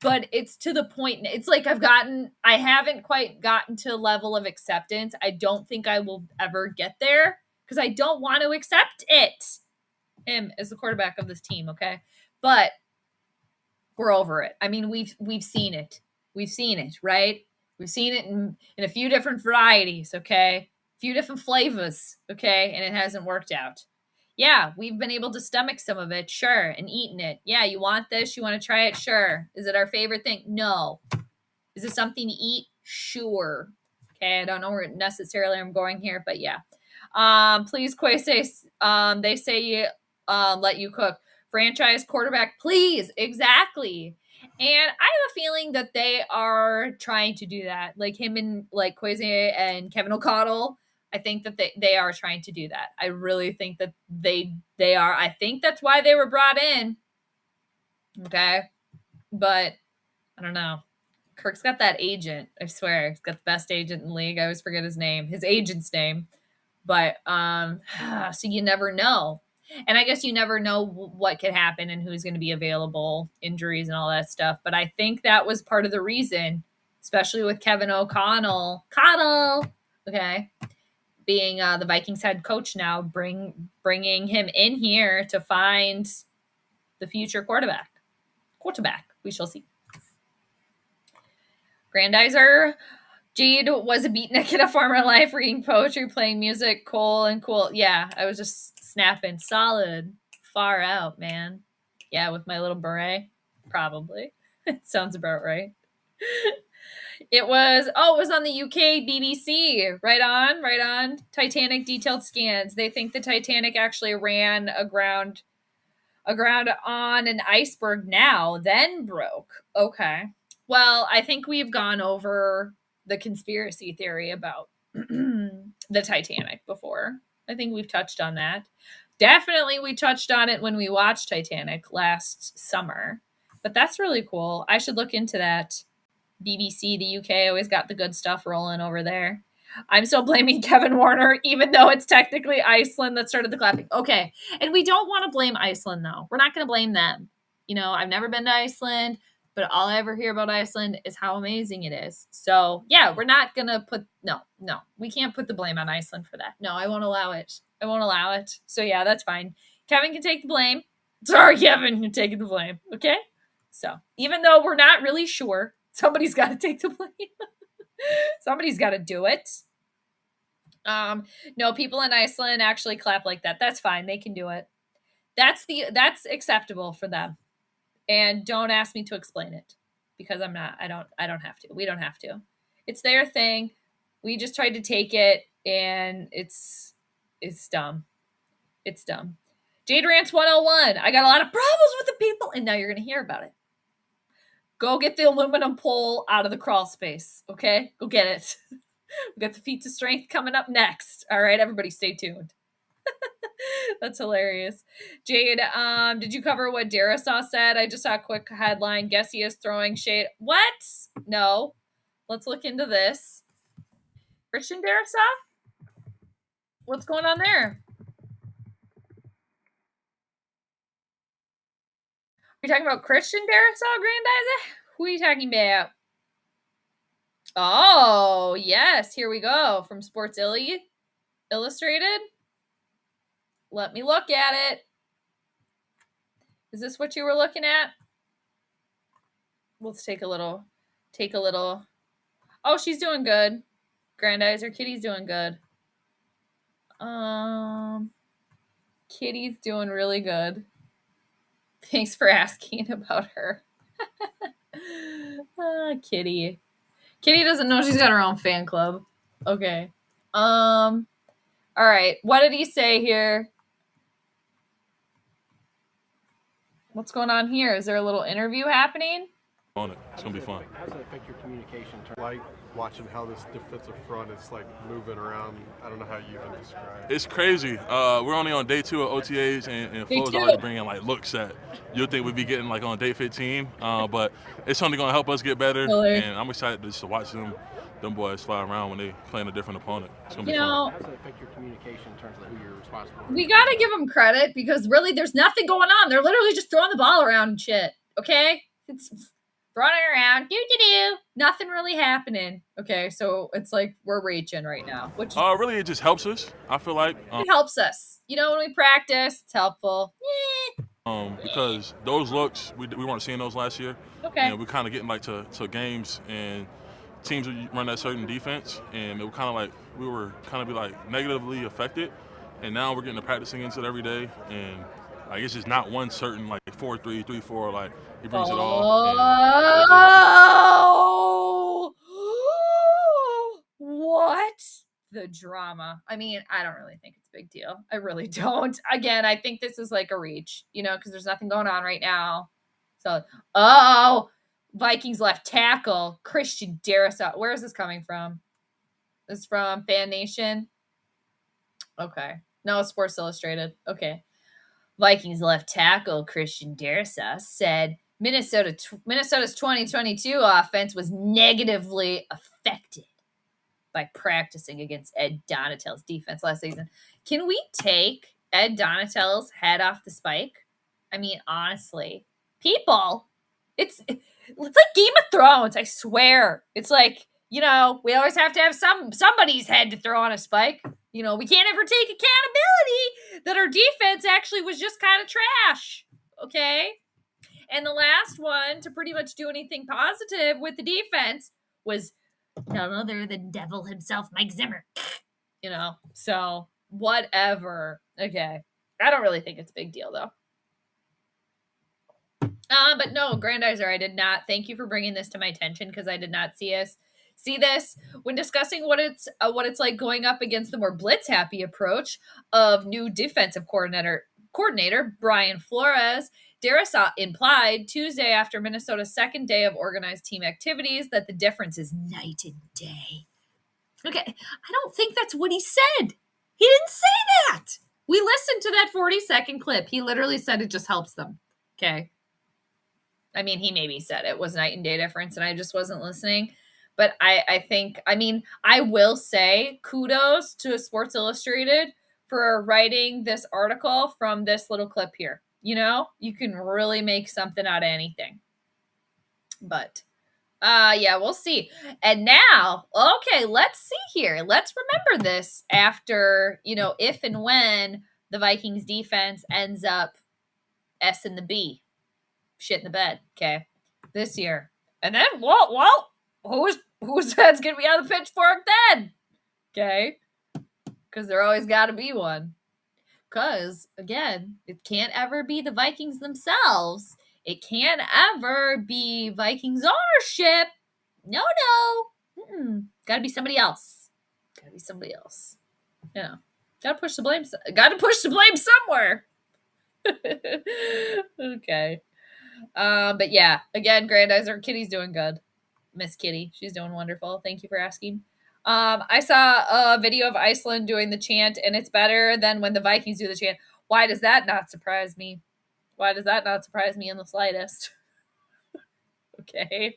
but it's to the point. It's like I haven't quite gotten to a level of acceptance. I don't think I will ever get there because I don't want to accept it. Him as the quarterback of this team, okay? But we're over it. I mean, we've seen it. We've seen it, right? We've seen it in a few different varieties, okay? A few different flavors, okay? And it hasn't worked out. Yeah, we've been able to stomach some of it, sure, and eaten it. Yeah, you want this? You want to try it? Sure. Is it our favorite thing? No. Is it something to eat? Sure. Okay, I don't know where necessarily I'm going here, but yeah. Please, Quay, they say you let you cook. Franchise quarterback, please. Exactly. And I have a feeling that they are trying to do that. Like him and like Quay and Kevin O'Connell. I think that they are trying to do that. I really think that they are. I think that's why they were brought in. Okay. But I don't know. Kirk's got that agent. I swear. He's got the best agent in the league. I always forget his name. His agent's name. But so you never know. And I guess you never know what could happen and who's going to be available, injuries and all that stuff. But I think that was part of the reason, especially with Kevin O'Connell, okay, being the Vikings head coach now, bringing him in here to find the future quarterback. We shall see. Grandizer. Jade was a beatnik in a former life, reading poetry, playing music, cool. Yeah, I was just snapping solid, far out, man. Yeah, with my little beret, probably. It sounds about right. It was on the UK BBC. Right on. Titanic detailed scans. They think the Titanic actually ran aground on an iceberg now, then broke. Okay. Well, I think we've gone over the conspiracy theory about the Titanic before. I think we've touched on that. Definitely we touched on it when we watched Titanic last summer. But that's really cool. I should look into that. BBC, the UK always got the good stuff rolling over there. I'm still blaming Kevin Warner, even though it's technically Iceland that started the clapping. Okay. And we don't want to blame Iceland, though. We're not going to blame them. You know, I've never been to Iceland, but all I ever hear about Iceland is how amazing it is. So, yeah, we're not going to no, we can't put the blame on Iceland for that. No, I won't allow it. So, yeah, that's fine. Kevin can take the blame. Sorry, Kevin, you're taking the blame. Okay? So, even though we're not really sure, somebody's got to take the blame. Somebody's got to do it. No, people in Iceland actually clap like that. That's fine. They can do it. That's acceptable for them. And don't ask me to explain it because I don't have to. We don't have to. It's their thing. We just tried to take it and it's dumb. It's dumb. Jade Rants 101. I got a lot of problems with the people and now you're going to hear about it. Go get the aluminum pole out of the crawl space. Okay? Go get it. We got the feats of strength coming up next. All right, everybody stay tuned. That's hilarious. Jade, did you cover what Darisaw said? I just saw a quick headline. Guess he is throwing shade. What? No. Let's look into this. Christian Darrisaw? What's going on there? Are you talking about Christian Darrisaw, Grandizer? Who are you talking about? Oh, yes. Here we go. From Sports Illustrated. Let me look at it. Is this what you were looking at? Let's take a little. Oh, she's doing good. Grandizer, Kitty's doing good. Kitty's doing really good. Thanks for asking about her. Kitty. Kitty doesn't know she's got her own fan club. Okay. All right. What did he say here? What's going on here? Is there a little interview happening?
On it. It's gonna be fun.
How does it affect your communication? Like watching how this defensive front is like moving around. I don't know how you even describe it.
It's crazy. We're only on day 2 of OTAs, and Flo's already bringing like looks that you'd think we'd be getting like on day 15. But it's only gonna help us get better, and I'm excited just to watch them boys fly around when they playing a different opponent. It's gonna be fun.
How does it affect your communication in terms of who you're responsible for?
We gotta give them credit because really there's nothing going on. They're literally just throwing the ball around and shit. Okay? It's throwing it around. Do. Nothing really happening. Okay, so it's like we're reaching right now. Which
really it just helps us. I feel like
it helps us. You know, when we practice, it's helpful.
Because those looks we weren't seeing those last year.
Okay.
And we're kind of getting like to games and teams would run that certain defense, and it would kind of like we were kind of be like negatively affected, and now we're getting to practice against it every day, and like it's just not one certain like 4-3, 3-4, like he brings it all.
Oh, what? The drama. I mean, I don't really think it's a big deal. I really don't. Again, I think this is like a reach, you know, because there's nothing going on right now. So, Vikings left tackle, Christian Darrisaw. Where is this coming from? This is from Fan Nation. Okay. No, it's Sports Illustrated. Okay. Vikings left tackle, Christian Darrisaw, said Minnesota's 2022 offense was negatively affected by practicing against Ed Donatell's defense last season. Can we take Ed Donatell's head off the spike? I mean, honestly, people, it's like Game of Thrones, I swear. It's like, you know, we always have to have somebody's head to throw on a spike. You know, we can't ever take accountability that our defense actually was just kind of trash. Okay? And the last one to pretty much do anything positive with the defense was none other than Devil himself, Mike Zimmer. You know, so whatever. Okay. I don't really think it's a big deal, though. But no, Grandizer, I did not. Thank you for bringing this to my attention because I did not see this when discussing what it's like going up against the more blitz happy approach of new defensive coordinator Brian Flores. Darrisaw implied Tuesday after Minnesota's second day of organized team activities that the difference is night and day. Okay, I don't think that's what he said. He didn't say that. We listened to that 40-second clip. He literally said it just helps them. Okay. I mean, he maybe said it was night and day difference and I just wasn't listening. But I think, I mean, I will say kudos to Sports Illustrated for writing this article from this little clip here. You know, you can really make something out of anything. But, yeah, we'll see. And now, okay, let's see here. Let's remember this after, you know, if and when the Vikings defense ends up S in the B. Shit in the bed, okay, this year. And then, well, whose head's going to be on the pitchfork then? Okay? Because there always got to be one. Because, again, it can't ever be the Vikings themselves. It can't ever be Vikings ownership. No. Got to be somebody else. You know, got to push the blame somewhere. Okay. But yeah, again, Grandizer, Kitty's doing good. Miss Kitty, she's doing wonderful. Thank you for asking. I saw a video of Iceland doing the chant, and it's better than when the Vikings do the chant. Why does that not surprise me? In the slightest? Okay.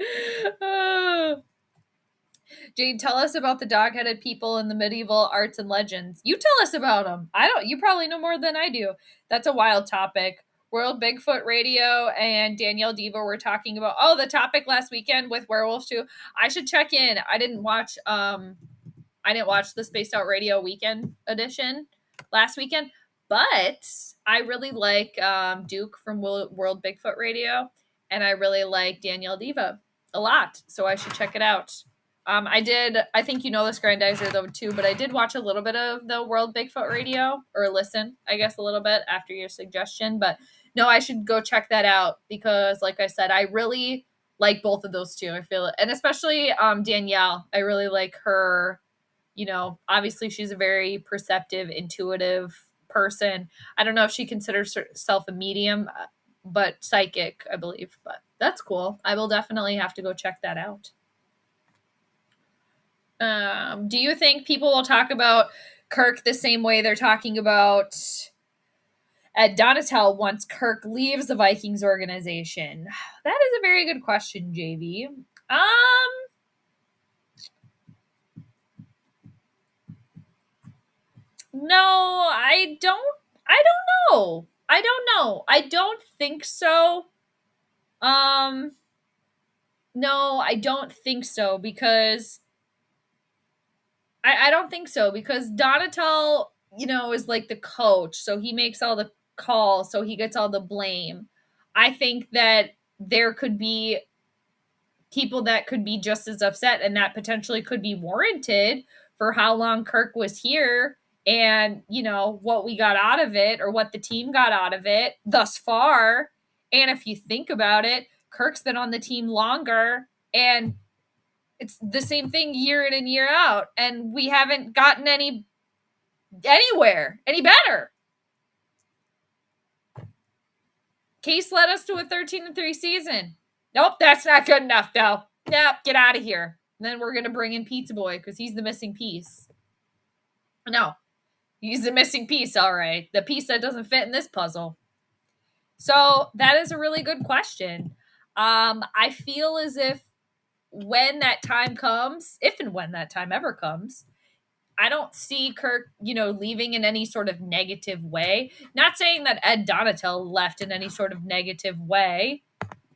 Jade, tell us about the dog-headed people in the medieval arts and legends. You tell us about them. I don't. You probably know more than I do. That's a wild topic. World Bigfoot Radio and Danielle Diva were talking about the topic last weekend with werewolves too. I should check in. I didn't watch the Spaced Out Radio weekend edition last weekend, but I really like Duke from World Bigfoot Radio, and I really like Danielle Diva a lot, so I should check it out. I think you know this, Grandizer, though, too, but I did watch a little bit of the World Bigfoot Radio, or listen, I guess, a little bit after your suggestion, but no, I should go check that out because, like I said, I really like both of those two. I feel it, and especially Danielle. I really like her. Obviously she's a very perceptive, intuitive person. I don't know if she considers herself a medium, but psychic, I believe. But that's cool. I will definitely have to go check that out. Do you think people will talk about Kirk the same way they're talking about Ed Donatel once Kirk leaves the Vikings organization? That is a very good question, JV. No, I don't know. I don't know. I don't think so. No, I don't think so because I don't think so because Donatel, is like the coach, so he makes all the calls, so he gets all the blame. I think that there could be people that could be just as upset, and that potentially could be warranted for how long Kirk was here and, what we got out of it or what the team got out of it thus far. And if you think about it, Kirk's been on the team longer and it's the same thing year in and year out. And we haven't gotten anywhere any better. Case led us to a 13-3 season. Nope, that's not good enough, though. Nope, get out of here. And then we're going to bring in Pizza Boy because he's the missing piece. No, he's the missing piece, all right. The piece that doesn't fit in this puzzle. So that is a really good question. I feel as if when that time comes, if and when that time ever comes, I don't see Kirk, leaving in any sort of negative way. Not saying that Ed Donatel left in any sort of negative way,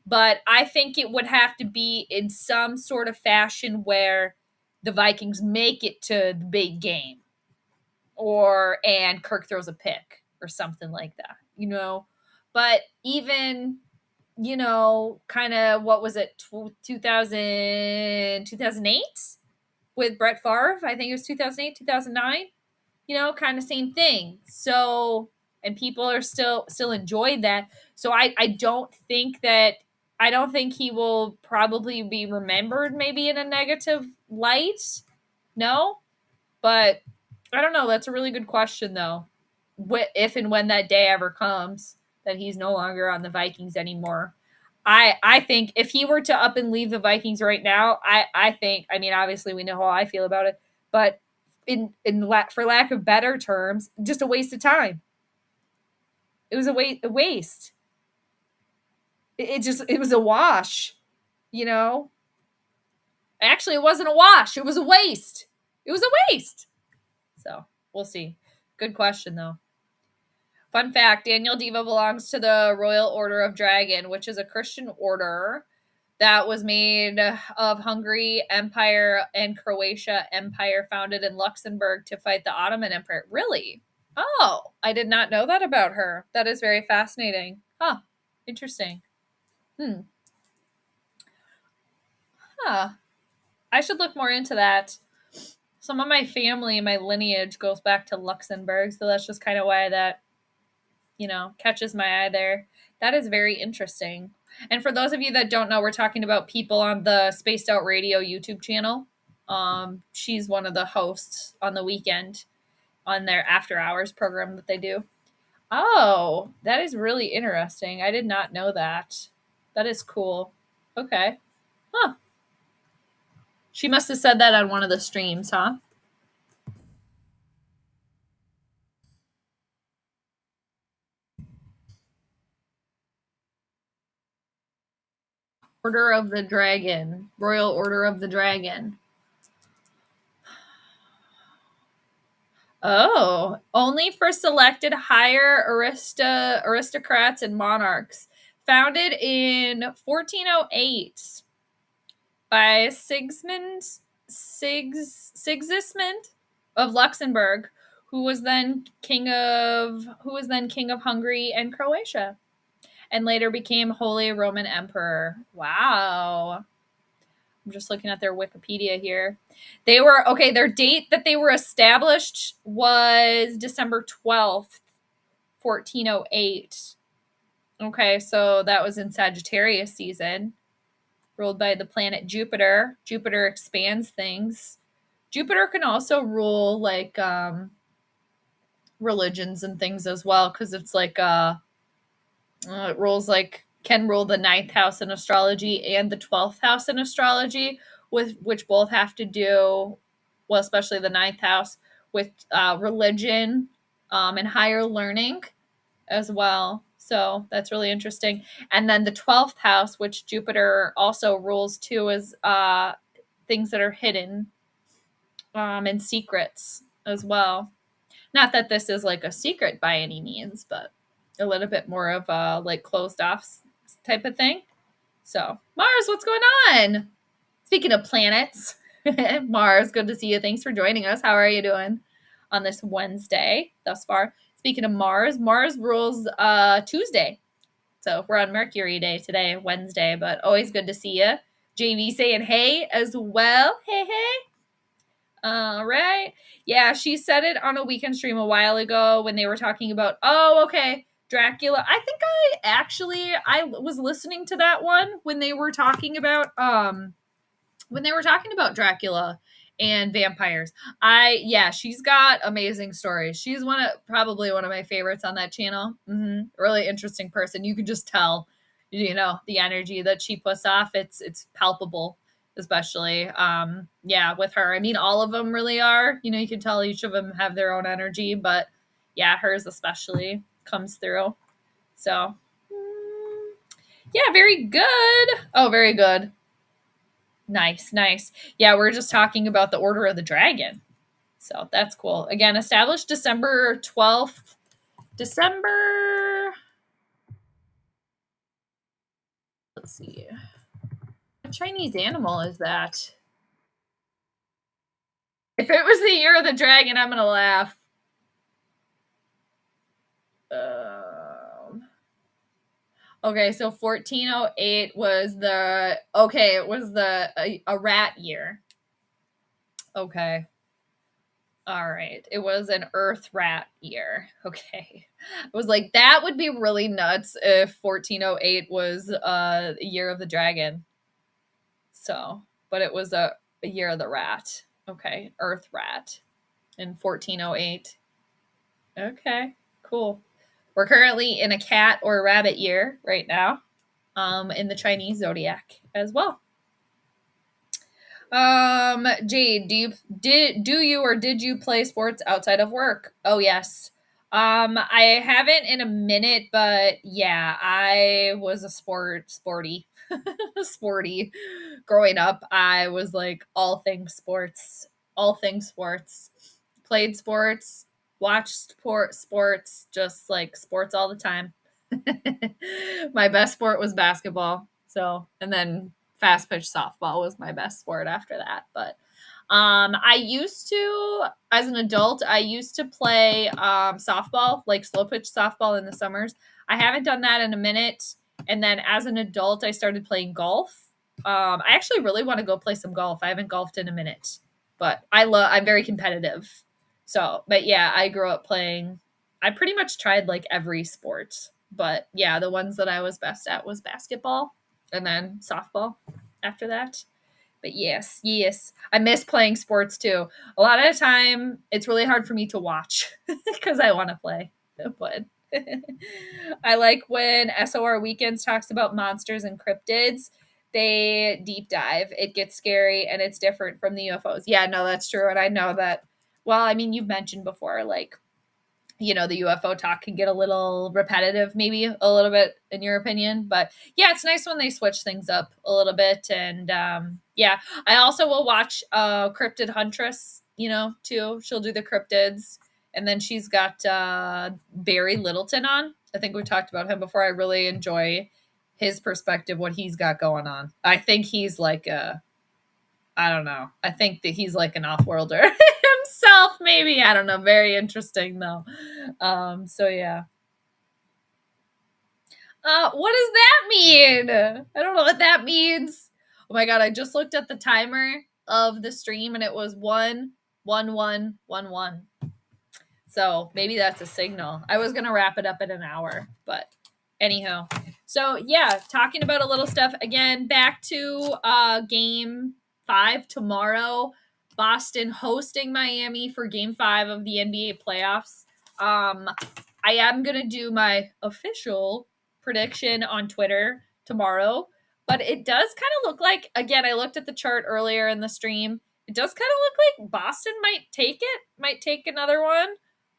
but I think it would have to be in some sort of fashion where the Vikings make it to the big game and Kirk throws a pick or something like that, But even, kind of, what was it, 2008 with Brett Favre? I think it was 2008, 2009, kind of same thing. So, and people are still enjoyed that. So I don't think he will probably be remembered maybe in a negative light. No, but I don't know. That's a really good question, though. If and when that day ever comes that he's no longer on the Vikings anymore, I think if he were to up and leave the Vikings right now, I think, obviously we know how I feel about it, but for lack of better terms, just a waste of time. It was a waste. It was a wash, Actually, it wasn't a wash. It was a waste. It was a waste. So we'll see. Good question, though. Fun fact, Daniel Diva belongs to the Royal Order of Dragon, which is a Christian order that was made of Hungary Empire and Croatia Empire, founded in Luxembourg to fight the Ottoman Empire. Really? Oh, I did not know that about her. That is very fascinating. Huh. Interesting. Huh. I should look more into that. Some of my family, my lineage goes back to Luxembourg, so that's just kind of why that, catches my eye there. That is very interesting. And for those of you that don't know, we're talking about people on the Spaced Out Radio YouTube channel. She's one of the hosts on the weekend on their after hours program that they do. Oh, that is really interesting. I did not know that. That is cool. Okay. Huh. She must have said that on one of the streams, huh? Order of the Dragon. Royal Order of the Dragon. Oh, only for selected higher aristocrats and monarchs. Founded in 1408 by Sigismund of Luxembourg, who was then king of Hungary and Croatia, and later became Holy Roman Emperor. Wow. I'm just looking at their Wikipedia here. Their date that they were established was December 12th, 1408. Okay, so that was in Sagittarius season, ruled by the planet Jupiter. Jupiter expands things. Jupiter can also rule like religions and things as well, because it's like it rules like can rule the 9th house in astrology and the 12th house in astrology, with which both have to do, well, especially the 9th house, with religion and higher learning as well. So that's really interesting. And then the 12th house, which Jupiter also rules too, is things that are hidden and secrets as well. Not that this is like a secret by any means, but a little bit more of a like closed off type of thing. So, Mars, what's going on? Speaking of planets, Mars, good to see you. Thanks for joining us. How are you doing on this Wednesday thus far? Speaking of Mars, Mars rules Tuesday. So we're on Mercury Day today, Wednesday, but always good to see you. JV saying hey as well. Hey, hey. All right. Yeah, she said it on a weekend stream a while ago when they were talking about, Dracula. I think I was listening to that one when they were talking about Dracula and vampires. She's got amazing stories. She's probably one of my favorites on that channel. Really interesting person. You can just tell, the energy that she puts off. It's palpable, especially with her. I mean, all of them really are. You can tell each of them have their own energy, but yeah, hers especially comes through. So very good. Oh, very good. Nice. Yeah, we're just talking about the Order of the Dragon. So that's cool. Again, established December 12th. Let's see. What Chinese animal is that? If it was the Year of the Dragon, I'm going to laugh. Okay, so 1408 was a rat year. Okay. All right. It was an Earth rat year. Okay. I was like, that would be really nuts if 1408 was a year of the dragon. So, but it was a year of the rat. Okay. Earth rat in 1408. Okay. Cool. We're currently in a cat or rabbit year right now, in the Chinese zodiac as well. Jade, did you play sports outside of work? Oh, yes. I haven't in a minute, but yeah, I was a sporty sporty growing up. I was like all things sports, played sports, watched sports, just like sports all the time. My best sport was basketball. So, and then fast pitch softball was my best sport after that. But I used to, as an adult, play softball, like slow pitch softball in the summers. I haven't done that in a minute. And then as an adult, I started playing golf. I actually really want to go play some golf. I haven't golfed in a minute, but I'm very competitive. So, but yeah, I grew up playing, I pretty much tried like every sport, but yeah, the ones that I was best at was basketball and then softball after that. But yes, I miss playing sports too. A lot of the time, it's really hard for me to watch because I want to play. But I like when SOR Weekends talks about monsters and cryptids. They deep dive. It gets scary and it's different from the UFOs. Yeah, no, that's true. And I know that, well, I mean, you've mentioned before, like, the UFO talk can get a little repetitive, maybe a little bit in your opinion, but yeah, it's nice when they switch things up a little bit. And I also will watch Cryptid Huntress, too. She'll do the cryptids And then she's got Barry Littleton on. I think we talked about him before. I really enjoy his perspective, what he's got going on. I think he's like I don't know. I think that he's like an off-worlder himself, maybe. I don't know. Very interesting, though. So, yeah. What does that mean? I don't know what that means. Oh, my God. I just looked at the timer of the stream, and it was 1:11:11. So maybe that's a signal. I was going to wrap it up in an hour, but anyhow. So, yeah, talking about a little stuff. Again, back to game 5 tomorrow. Boston hosting Miami for game 5 of the NBA playoffs. I am going to do my official prediction on Twitter tomorrow, but it does kind of look like, again, I looked at the chart earlier in the stream. It does kind of look like Boston might take another one.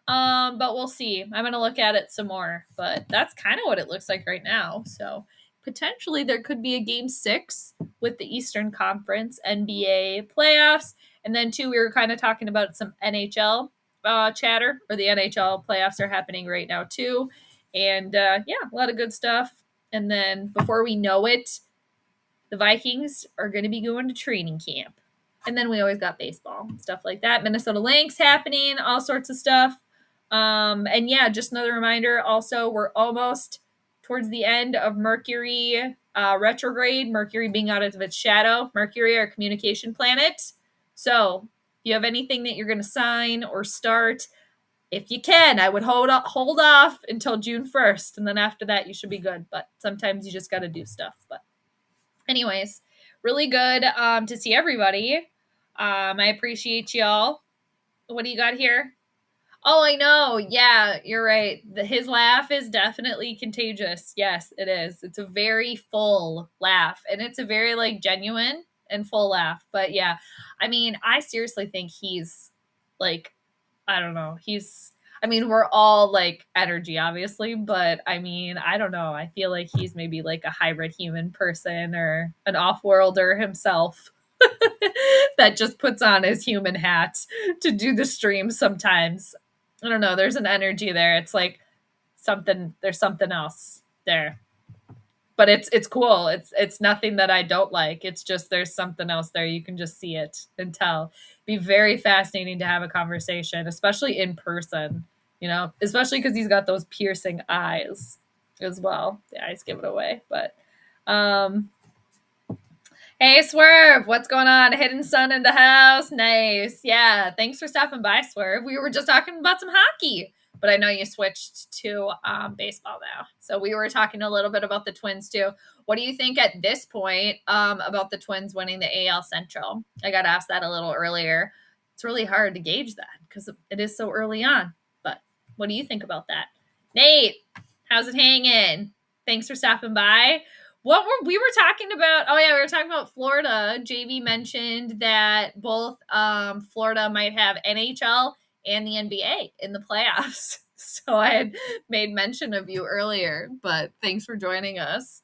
But we'll see. I'm going to look at it some more, but that's kind of what it looks like right now. So potentially there could be a game 6 with the Eastern Conference NBA playoffs. And then too, we were kind of talking about some NHL chatter, or the NHL playoffs are happening right now too. And yeah, a lot of good stuff. And then before we know it, the Vikings are going to be going to training camp. And then we always got baseball and stuff like that. Minnesota Lynx happening, all sorts of stuff. And yeah, just another reminder. Also, we're almost towards the end of Mercury retrograde, Mercury being out of its shadow. Mercury, our communication planet. So if you have anything that you're going to sign or start, if you can, I would hold off until June 1st. And then after that, you should be good. But sometimes you just got to do stuff. But anyways, really good to see everybody. I appreciate y'all. What do you got here? Oh, I know. Yeah, you're right. His laugh is definitely contagious. Yes, it is. It's a very full laugh, and it's a very like genuine and full laugh. But yeah, I mean, I seriously think he's like, I don't know. I mean, we're all like energy, obviously, but I mean, I don't know. I feel like he's maybe like a hybrid human person or an off-worlder himself. That just puts on his human hat to do the stream sometimes. I don't know. There's an energy there. It's like there's something else there. But it's cool. It's nothing that I don't like. It's just there's something else there. You can just see it and tell. Be very fascinating to have a conversation, especially in person, especially because he's got those piercing eyes as well. The eyes give it away. But hey, Swerve, what's going on? Hidden Sun in the house. Nice. Yeah, thanks for stopping by, Swerve. We were just talking about some hockey, but I know you switched to baseball now. So we were talking a little bit about the Twins, too. What do you think at this point about the Twins winning the AL Central? I got asked that a little earlier. It's really hard to gauge that because it is so early on. But what do you think about that? Nate, how's it hanging? Thanks for stopping by. What we were talking about? Oh yeah, we were talking about Florida. JV mentioned that both Florida might have NHL and the NBA in the playoffs. So I had made mention of you earlier, but thanks for joining us.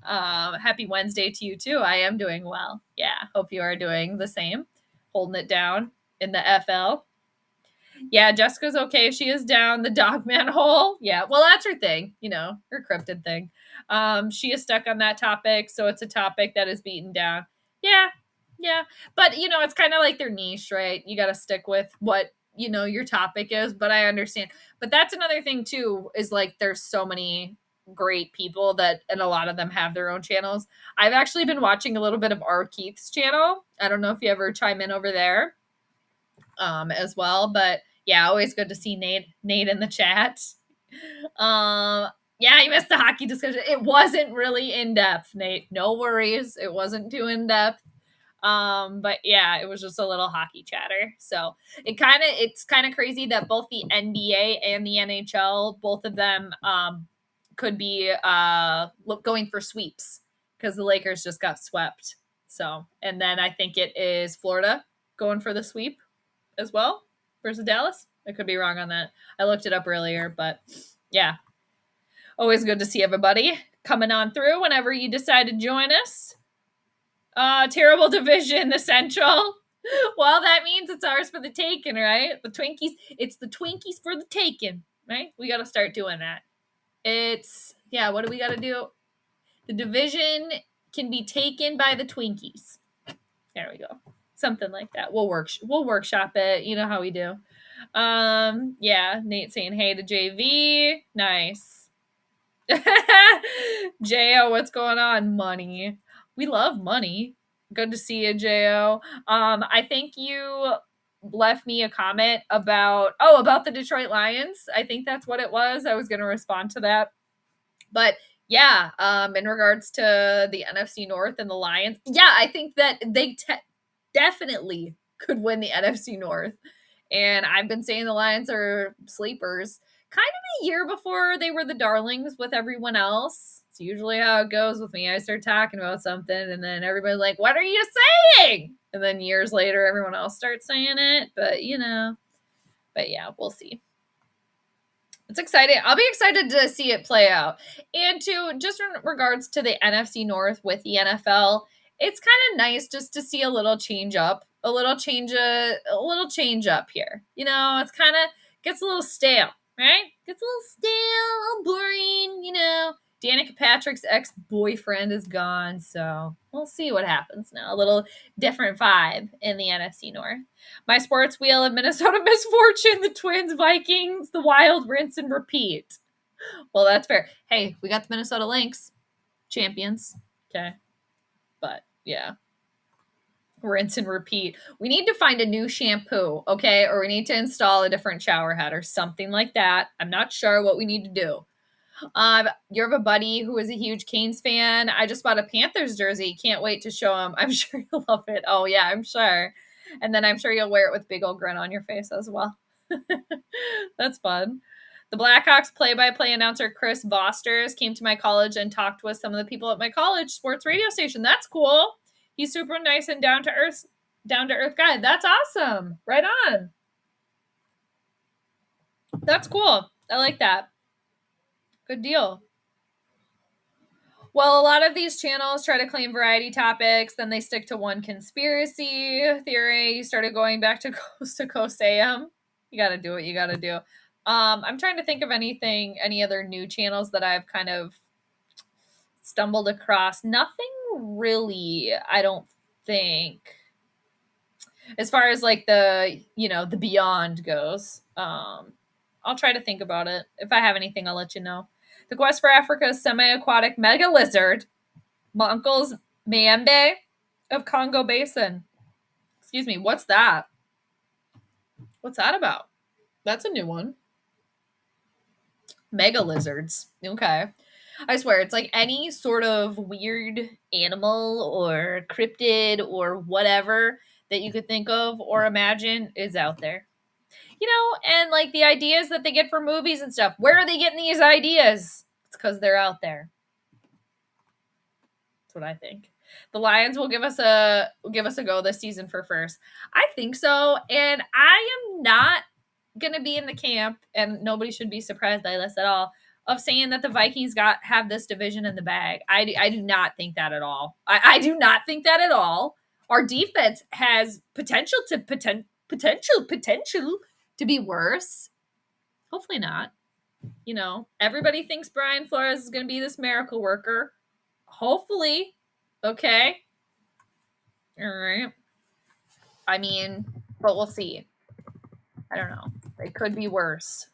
Happy Wednesday to you too. I am doing well. Yeah, hope you are doing the same. Holding it down in the FL. Yeah, Jessica's okay. She is down the dogman hole. Yeah, well, that's her thing, her cryptid thing. She is stuck on that topic, so it's a topic that is beaten down. Yeah. But, it's kind of like their niche, right? You got to stick with what, your topic is, but I understand. But that's another thing, too, is like there's so many great people and a lot of them have their own channels. I've actually been watching a little bit of R. Keith's channel. I don't know if you ever chime in over there as well, but yeah, always good to see Nate in the chat. Yeah, you missed the hockey discussion. It wasn't really in depth, Nate. No worries. It wasn't too in depth. But yeah, it was just a little hockey chatter. So it's kind of crazy that both the NBA and the NHL, both of them, could be going for sweeps because the Lakers just got swept. So, and then I think it is Florida going for the sweep as well versus Dallas. I could be wrong on that. I looked it up earlier, but yeah. Always good to see everybody coming on through whenever you decide to join us. Terrible division, the Central. Well, that means it's ours for the taking, right? The Twinkies, it's the Twinkies for the taking, right? We got to start doing that. What do we got to do? The division can be taken by the Twinkies. There we go. Something like that. We'll workshop it. You know how we do. Nate saying hey to JV. Nice. Jo, what's going on? Money. We love money. Good to see you, Jo. I think you left me a comment about the Detroit Lions. I think that's what it was. I was going to respond to that. But yeah, in regards to the NFC North and the Lions, yeah, I think that they definitely could win the NFC North. And I've been saying the Lions are sleepers kind of a year before they were the darlings with everyone else. It's usually how it goes with me. I start talking about something and then everybody's like, what are you saying? And then years later, everyone else starts saying it. But yeah, we'll see. It's exciting. I'll be excited to see it play out. And to just in regards to the NFC North with the NFL, it's kind of nice just to see a little change up here. You know, it's kind of gets a little stale, right? Gets a little stale, a little boring, you know. Danica Patrick's ex-boyfriend is gone, so we'll see what happens now. A little different vibe in the NFC North. My sports wheel of Minnesota misfortune, the Twins, Vikings, the Wild, rinse and repeat. Well, that's fair. Hey, we got the Minnesota Lynx, champions. Okay. But, yeah. Rinse and repeat. We need to find a new shampoo, okay? Or we need to install a different shower head or something like that. I'm not sure what we need to do. You have a buddy who is a huge Canes fan. I just bought a Panthers jersey. Can't wait to show him. I'm sure you'll love it. Oh, yeah, I'm sure. And then I'm sure you'll wear it with a big old grin on your face as well. That's fun. The Blackhawks play-by-play announcer Chris Vosters came to my college and talked with some of the people at my college sports radio station. That's cool. He's super nice and down-to-earth guy. That's awesome. Right on. That's cool. I like that. Good deal. Well, a lot of these channels try to claim variety topics, then they stick to one conspiracy theory. You started going back to Coast AM. You got to do what you got to do. I'm trying to think of any other new channels that I've kind of stumbled across. Nothing really, I don't think. As far as like the beyond goes. I'll try to think about it. If I have anything, I'll let you know. The quest for Africa's semi-aquatic mega lizard, my uncle's Mayembe of Congo Basin. Excuse me, what's that? What's that about? That's a new one. Mega lizards. Okay. I swear, it's like any sort of weird animal or cryptid or whatever that you could think of or imagine is out there. You know, and like the ideas that they get for movies and stuff. Where are they getting these ideas? It's because they're out there. That's what I think. The Lions will give us a go this season for first. I think so, and I am not gonna be in the camp, and nobody should be surprised by this at all, of saying that the Vikings have this division in the bag. I do not think that at all. I do not think that at all. Our defense has potential to be worse. Hopefully not. You know, everybody thinks Brian Flores is going to be this miracle worker. Hopefully. Okay. All right. I mean, but we'll see. I don't know. It could be worse.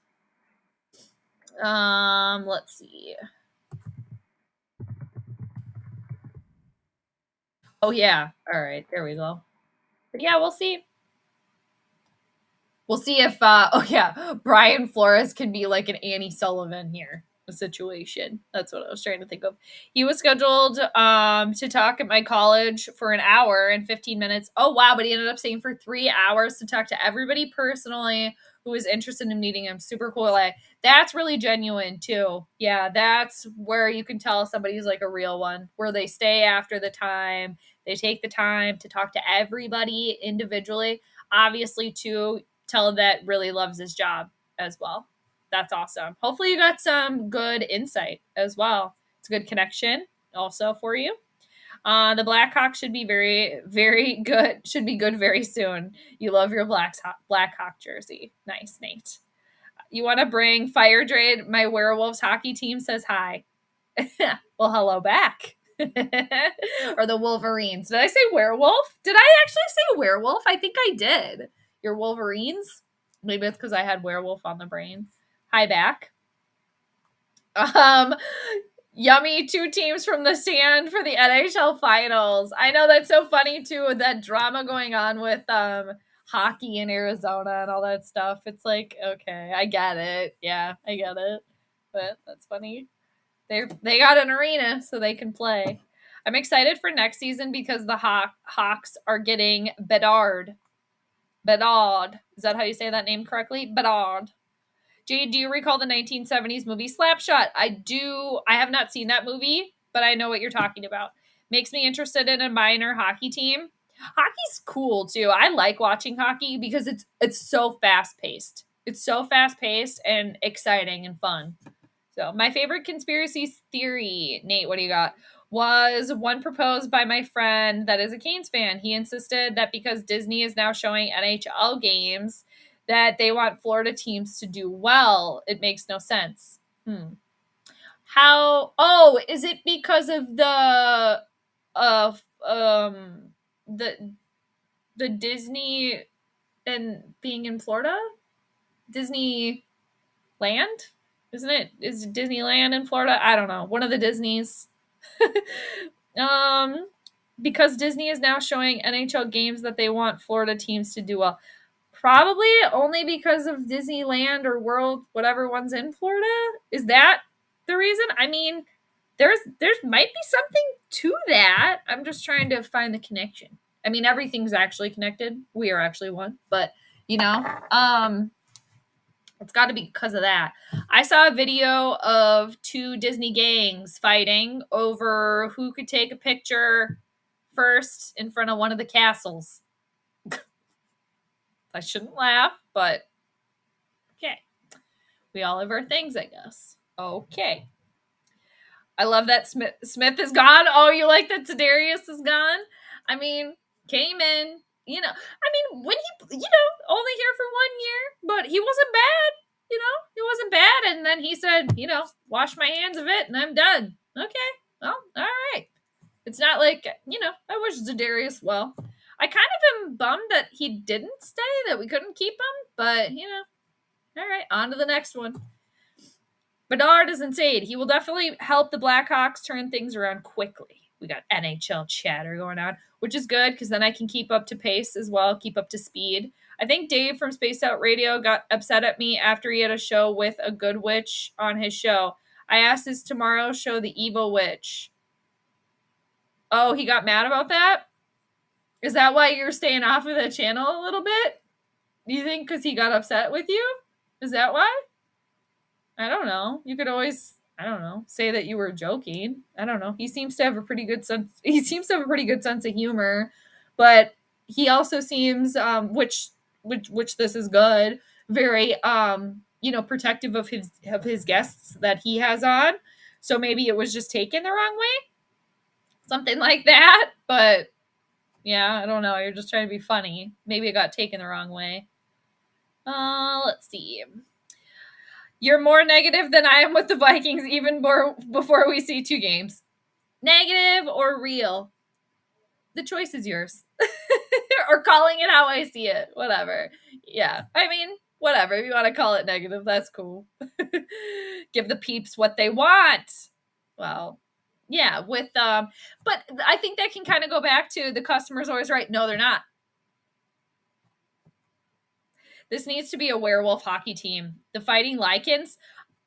Let's see. Oh, yeah. All right. There we go. But yeah, we'll see. We'll see if, Brian Flores can be like an Annie Sullivan here, a situation. That's what I was trying to think of. He was scheduled to talk at my college for an hour and 15 minutes. Oh, wow. But he ended up staying for 3 hours to talk to everybody personally who was interested in meeting him. Super cool. That's really genuine, too. Yeah, that's where you can tell somebody's like a real one, where they stay after the time. They take the time to talk to everybody individually. Obviously, too, tell that really loves his job as well. That's awesome. Hopefully you got some good insight as well. It's a good connection also for you. The Blackhawks should be very, very good. Should be good very soon. You love your Blackhawk jersey. Nice, Nate. You want to bring Fire Jade? My Werewolves hockey team says hi. Well, hello back. Or the Wolverines. Did I say werewolf? Did I actually say werewolf? I think I did. Your Wolverines? Maybe it's because I had werewolf on the brain. Hi back. Yummy 2 teams from the sand for the NHL finals. I know that's so funny too, with that drama going on with hockey in Arizona and all that stuff. It's like, okay, I get it. Yeah, I get it. But that's funny. They got an arena so they can play. I'm excited for next season because the Hawks are getting Bedard. Bedard. Is that how you say that name correctly? Bedard. Jade, do you recall the 1970s movie Slapshot? I do. I have not seen that movie, but I know what you're talking about. Makes me interested in a minor hockey team. Hockey's cool too. I like watching hockey because it's so fast paced. It's so fast paced and exciting and fun. So my favorite conspiracy theory, Nate, what do you got? Was one proposed by my friend that is a Canes fan. He insisted that because Disney is now showing NHL games, that they want Florida teams to do well. It makes no sense. How? Oh, is it because of the Disney and being in Florida? Disneyland? Isn't it? Is Disneyland in Florida? I don't know. One of the Disneys. Because Disney is now showing NHL games that they want Florida teams to do well. Probably only because of Disneyland or World, whatever one's in Florida. Is that the reason? I mean, there's might be something to that. I'm just trying to find the connection. I mean, everything's actually connected. We are actually one, but it's got to be because of that. I saw a video of 2 Disney gangs fighting over who could take a picture first in front of one of the castles. I shouldn't laugh, but okay. We all have our things, I guess. Okay. I love that Smith is gone. Oh, you like that Zedarius is gone? I mean, came in, when he, only here for 1 year, but he wasn't bad. He wasn't bad. And then he said, wash my hands of it and I'm done. Okay. Well, all right. It's not like, I wish Zedarius well. I kind of am bummed that he didn't stay, that we couldn't keep him, but, all right, on to the next one. Bedard is insane. He will definitely help the Blackhawks turn things around quickly. We got NHL chatter going on, which is good because then I can keep up to pace as well, keep up to speed. I think Dave from Spaced Out Radio got upset at me after he had a show with a good witch on his show. I asked his tomorrow show the evil witch. Oh, he got mad about that? Is that why you're staying off of the channel a little bit? Do you think because he got upset with you? Is that why? I don't know. You could always, say that you were joking. I don't know. He seems to have a pretty good sense. He seems to have a pretty good sense of humor, but he also seems, which this is good, very, protective of his guests that he has on. So maybe it was just taken the wrong way, something like that. But yeah, I don't know. You're just trying to be funny. Maybe it got taken the wrong way. Let's see. You're more negative than I am with the Vikings, even more before we see 2 games. Negative or real? The choice is yours. Or calling it how I see it. Whatever. Yeah. I mean, whatever. If you want to call it negative, that's cool. Give the peeps what they want. Well, yeah. But I think that can kind of go back to the customer's always right. No, they're not. This needs to be a werewolf hockey team. The Fighting Lycans.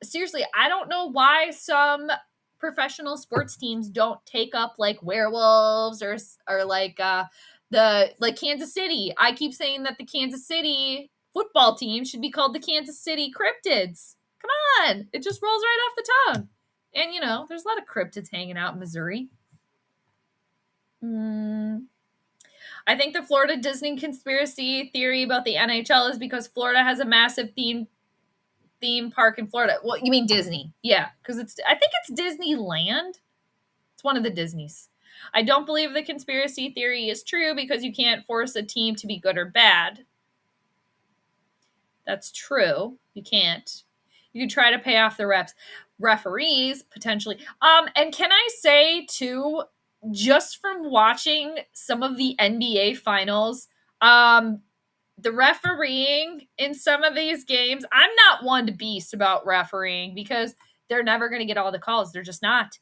Seriously, I don't know why some professional sports teams don't take up like werewolves or like like Kansas City. I keep saying that the Kansas City football team should be called the Kansas City Cryptids. Come on. It just rolls right off the tongue. And there's a lot of cryptids hanging out in Missouri. I think the Florida Disney conspiracy theory about the NHL is because Florida has a massive theme park in Florida. Well, you mean Disney. Yeah, because I think it's Disneyland. It's one of the Disneys. I don't believe the conspiracy theory is true because you can't force a team to be good or bad. That's true. You can't. You can try to pay off the referees potentially. And can I say too, just from watching some of the NBA finals, the refereeing in some of these games, I'm not one to beast about refereeing because they're never going to get all the calls. They're just not.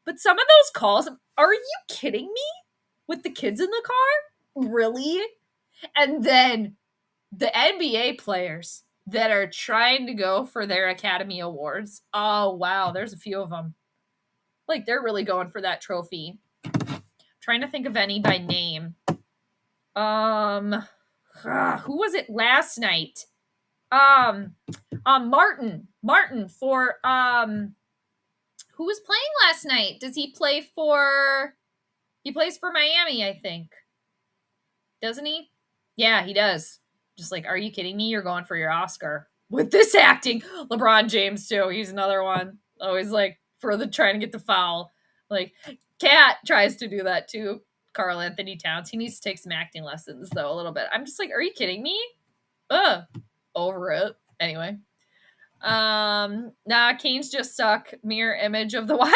But some of those calls, are you kidding me? With the kids in the car? Really? And then the NBA players that are trying to go for their Academy Awards. Oh, wow. There's a few of them. Like, they're really going for that trophy. I'm trying to think of any by name. Who was it last night? Martin for, who was playing last night? Does he play for, he plays for Miami, I think. Doesn't he? Yeah, he does. Just like, are you kidding me? You're going for your Oscar with this acting. LeBron James too. He's another one. Always like trying to get the foul. Like Kat tries to do that too. Karl Anthony Towns. He needs to take some acting lessons though a little bit. I'm just like, are you kidding me? Over it. Anyway. Nah, Canes just suck. Mirror image of the Wild.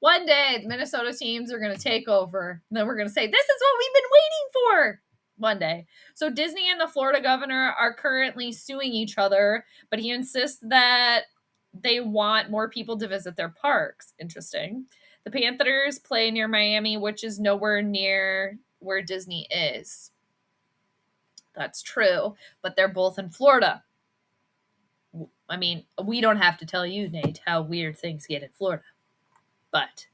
One day, the Minnesota teams are going to take over. And then we're going to say, this is what we've been waiting for. One day. So Disney and the Florida governor are currently suing each other, but he insists that they want more people to visit their parks. Interesting. The Panthers play near Miami, which is nowhere near where Disney is. That's true, but they're both in Florida. I mean, we don't have to tell you, Nate, how weird things get in Florida. But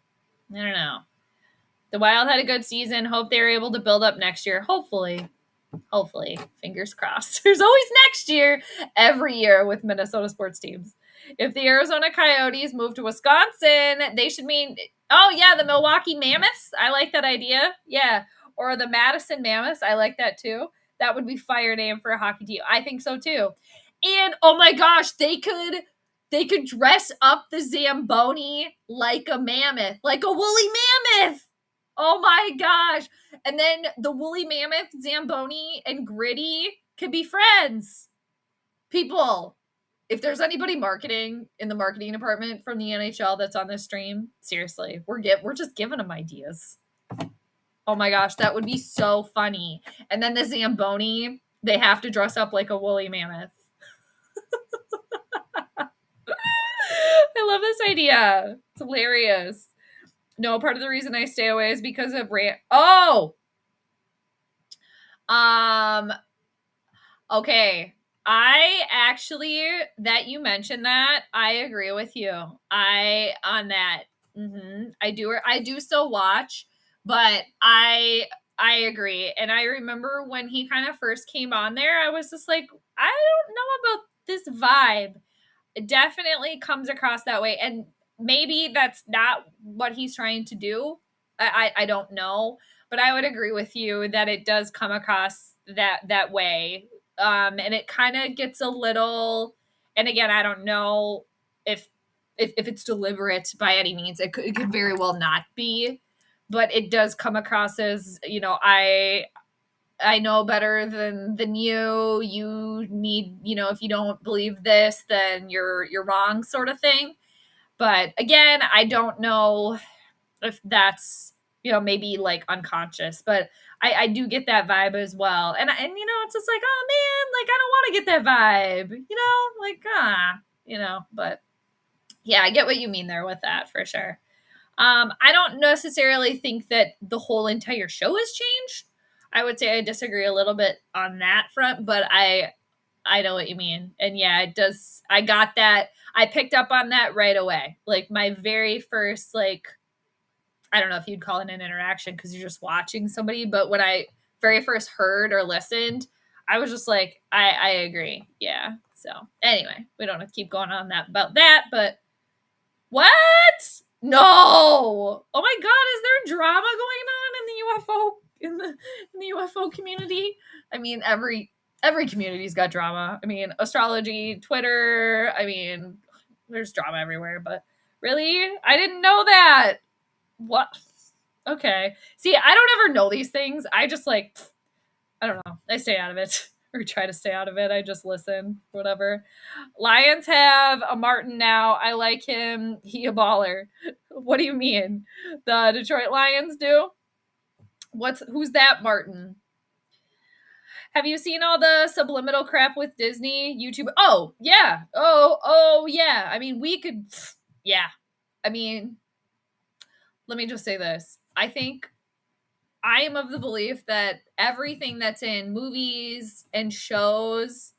I don't know. The Wild had a good season. Hope they're able to build up next year. Hopefully. Fingers crossed. There's always next year, every year with Minnesota sports teams. If the Arizona Coyotes move to Wisconsin, they should mean, the Milwaukee Mammoths. I like that idea. Yeah. Or the Madison Mammoths. I like that too. That would be fire name for a hockey team. I think so too. And oh my gosh, they could dress up the Zamboni like a mammoth, like a woolly mammoth. Oh my gosh. And then the woolly mammoth, Zamboni, and Gritty could be friends. People, if there's anybody marketing in the marketing department from the NHL that's on this stream, seriously, we're just giving them ideas. Oh my gosh, that would be so funny. And then the Zamboni, they have to dress up like a woolly mammoth. I love this idea. It's hilarious. No, part of the reason I stay away is because of okay. I actually, that you mentioned that, I agree with you. On that. I do still watch, but I agree. And I remember when he kind of first came on there, I was just like, I don't know about this vibe. It definitely comes across that way. And maybe that's not what he's trying to do. I don't know. But I would agree with you that it does come across that way. And it kind of gets a little, and again, I don't know if it's deliberate by any means. It could very well not be. But it does come across as, I know better than you. You need, if you don't believe this, then you're wrong, sort of thing. But again, I don't know if that's, maybe like unconscious, but I do get that vibe as well. And it's just like, oh man, like I don't want to get that vibe, but yeah, I get what you mean there with that for sure. I don't necessarily think that the whole entire show has changed. I would say I disagree a little bit on that front, but I know what you mean. And yeah, it does. I got that. I picked up on that right away. Like my very first, I don't know if you'd call it an interaction because you're just watching somebody, but when I very first heard or listened, I was just like, I agree. Yeah. So anyway, we don't have to keep going on about that, but what? No. Oh my God. Is there drama going on in the UFO community? I mean, every community's got drama. I mean, astrology, Twitter. I mean, there's drama everywhere, but Really? I didn't know that. What? Okay. See, I don't ever know these things. I just like, I don't know. I stay out of it or try to stay out of it. I just listen, whatever. Lions have a Martin now. I like him. He a baller. What do you mean? The Detroit Lions do? Who's that Martin? Have you seen all the subliminal crap with Disney, YouTube? Oh, yeah. Oh, yeah. I mean, we could, yeah. I mean, let me just say this. I think I am of the belief that everything that's in movies and shows,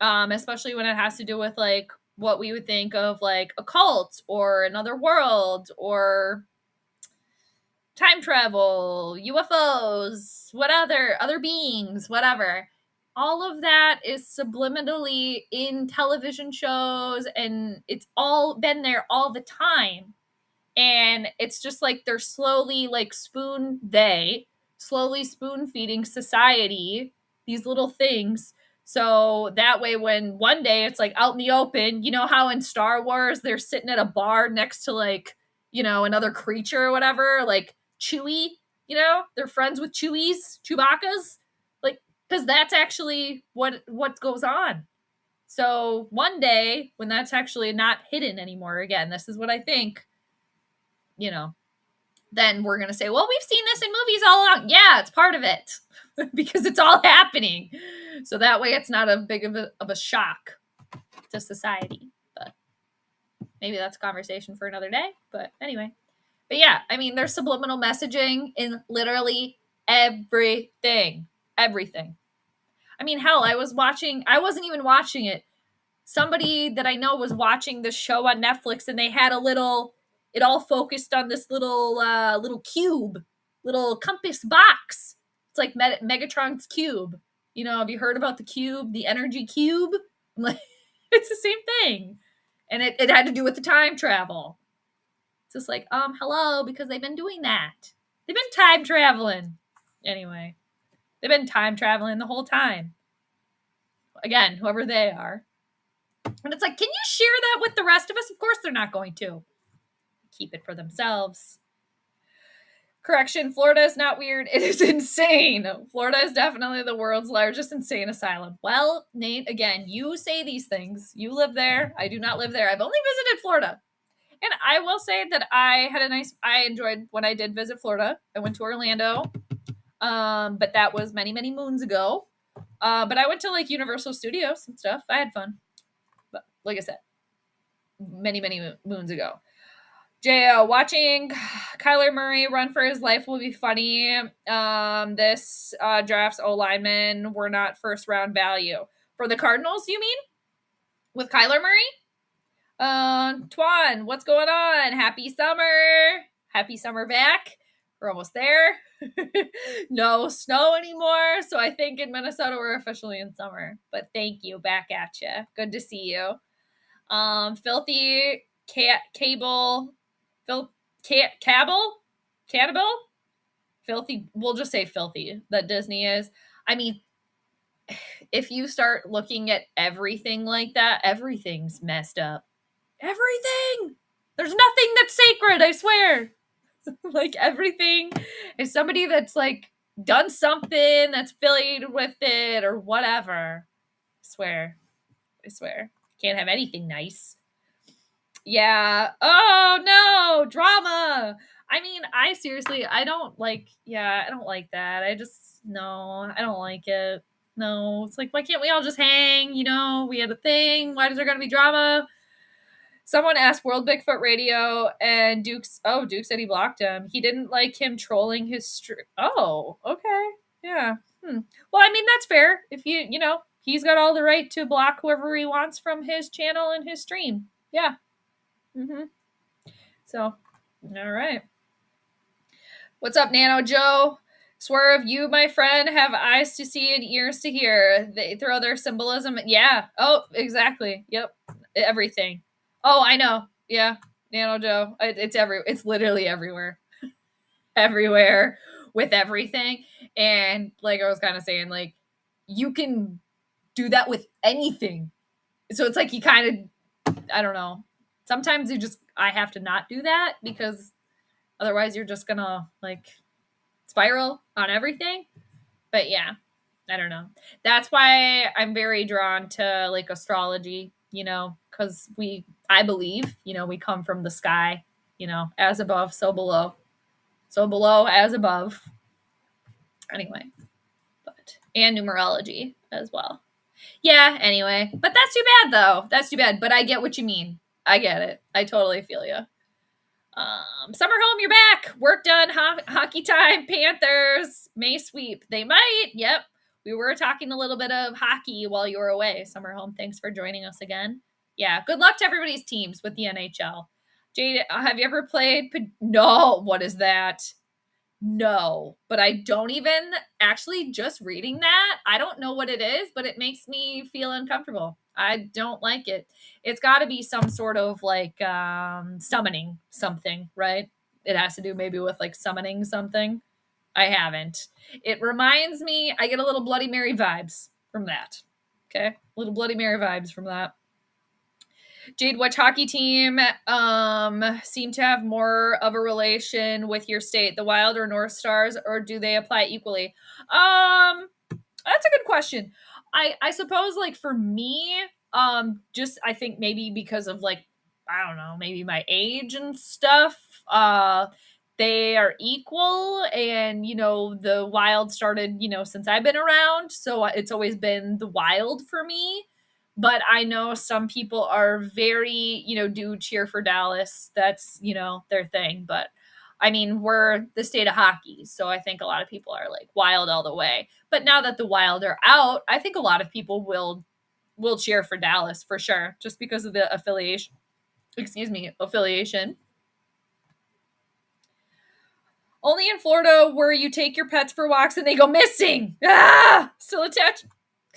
especially when it has to do with like what we would think of like a cult or another world or time travel, UFOs, what other beings, whatever. All of that is subliminally in television shows and it's all been there all the time. And it's just like they're slowly slowly spoon feeding society these little things. So that way when one day it's like out in the open, you know how in Star Wars they're sitting at a bar next to like, you know, another creature or whatever, like Chewie, you know, they're friends with Chewbacca's, like, because that's actually what goes on. So one day when that's actually not hidden anymore, again, this is what I think, you know, then we're going to say, well, we've seen this in movies all along. Yeah, it's part of it because it's all happening. So that way it's not a big of a shock to society. But maybe that's a conversation for another day. But anyway. But yeah, I mean, there's subliminal messaging in literally everything. Everything. I mean, hell, I wasn't even watching it. Somebody that I know was watching this show on Netflix and they had it all focused on this little cube, little compass box. It's like Megatron's cube. You know, have you heard about the cube, the energy cube? I'm like, it's the same thing. And it had to do with the time travel. It's just like, hello, because they've been doing that. They've been time traveling. Anyway, they've been time traveling the whole time. Again, whoever they are. And it's like, can you share that with the rest of us? Of course they're not going to. Keep it for themselves. Correction, Florida is not weird. It is insane. Florida is definitely the world's largest insane asylum. Well, Nate, again, you say these things. You live there. I do not live there. I've only visited Florida. And I will say that I enjoyed when I did visit Florida. I went to Orlando. But that was many, many moons ago. But I went to like Universal Studios and stuff. I had fun. But like I said, many, many moons ago. JO, watching Kyler Murray run for his life will be funny. This draft's O-linemen were not first round value. For the Cardinals, you mean? With Kyler Murray? Twan, what's going on? Happy summer. Happy summer back. We're almost there. No snow anymore. So I think in Minnesota we're officially in summer. But thank you. Back at you. Good to see you. Filthy cable. Cannibal? Filthy. We'll just say filthy that Disney is. I mean, if you start looking at everything like that, everything's messed up. Everything. There's nothing that's sacred, I swear. Like everything is somebody that's like done something that's affiliated with it or whatever. I swear. Can't have anything nice. Yeah. Oh no, drama. I mean, I don't like that. I don't like it. No, it's like, why can't we all just hang? You know, we had a thing. Why is there going to be drama? Someone asked World Bigfoot Radio, and Duke said he blocked him. He didn't like him trolling his Oh, okay. Yeah. Well, I mean, that's fair. If he's got all the right to block whoever he wants from his channel and his stream. Yeah. So, all right. What's up, Nano Joe? Swerve, you, my friend, have eyes to see and ears to hear. They throw their symbolism. Yeah. Oh, exactly. Yep. Everything. Oh, I know. Yeah. Nano Joe. It's literally everywhere. Everywhere with everything. And like I was kind of saying, like, you can do that with anything. So it's like you kind of, I don't know. Sometimes I have to not do that because otherwise you're just gonna like spiral on everything. But yeah, I don't know. That's why I'm very drawn to like astrology, because I believe, we come from the sky, as above, so below. So below as above. Anyway, and numerology as well. Yeah, anyway. But that's too bad though. That's too bad. But I get what you mean. I get it. I totally feel you. Summer home, you're back. Work done. Hockey time. Panthers may sweep. They might. Yep. We were talking a little bit of hockey while you were away. Summer home, thanks for joining us again. Yeah, good luck to everybody's teams with the NHL. Jade, have you ever played? No. What is that? No, but I don't even actually just reading that. I don't know what it is, but it makes me feel uncomfortable. I don't like it. It's got to be some sort of like summoning something, right? It has to do maybe with like summoning something. I haven't. It reminds me, I get a little Bloody Mary vibes from that. Okay. Little Bloody Mary vibes from that. Jade, which hockey team seem to have more of a relation with your state, the Wild or North Stars, or do they apply equally? That's a good question. I suppose like for me, just I think maybe because of like, I don't know, maybe my age and stuff, they are equal. And, the Wild started, since I've been around. So it's always been the Wild for me. But I know some people are very, do cheer for Dallas. That's, their thing. But I mean, we're the state of hockey. So I think a lot of people are like Wild all the way. But now that the Wild are out, I think a lot of people will cheer for Dallas for sure. Just because of the affiliation. Affiliation. Only in Florida where you take your pets for walks and they go missing. Still attached,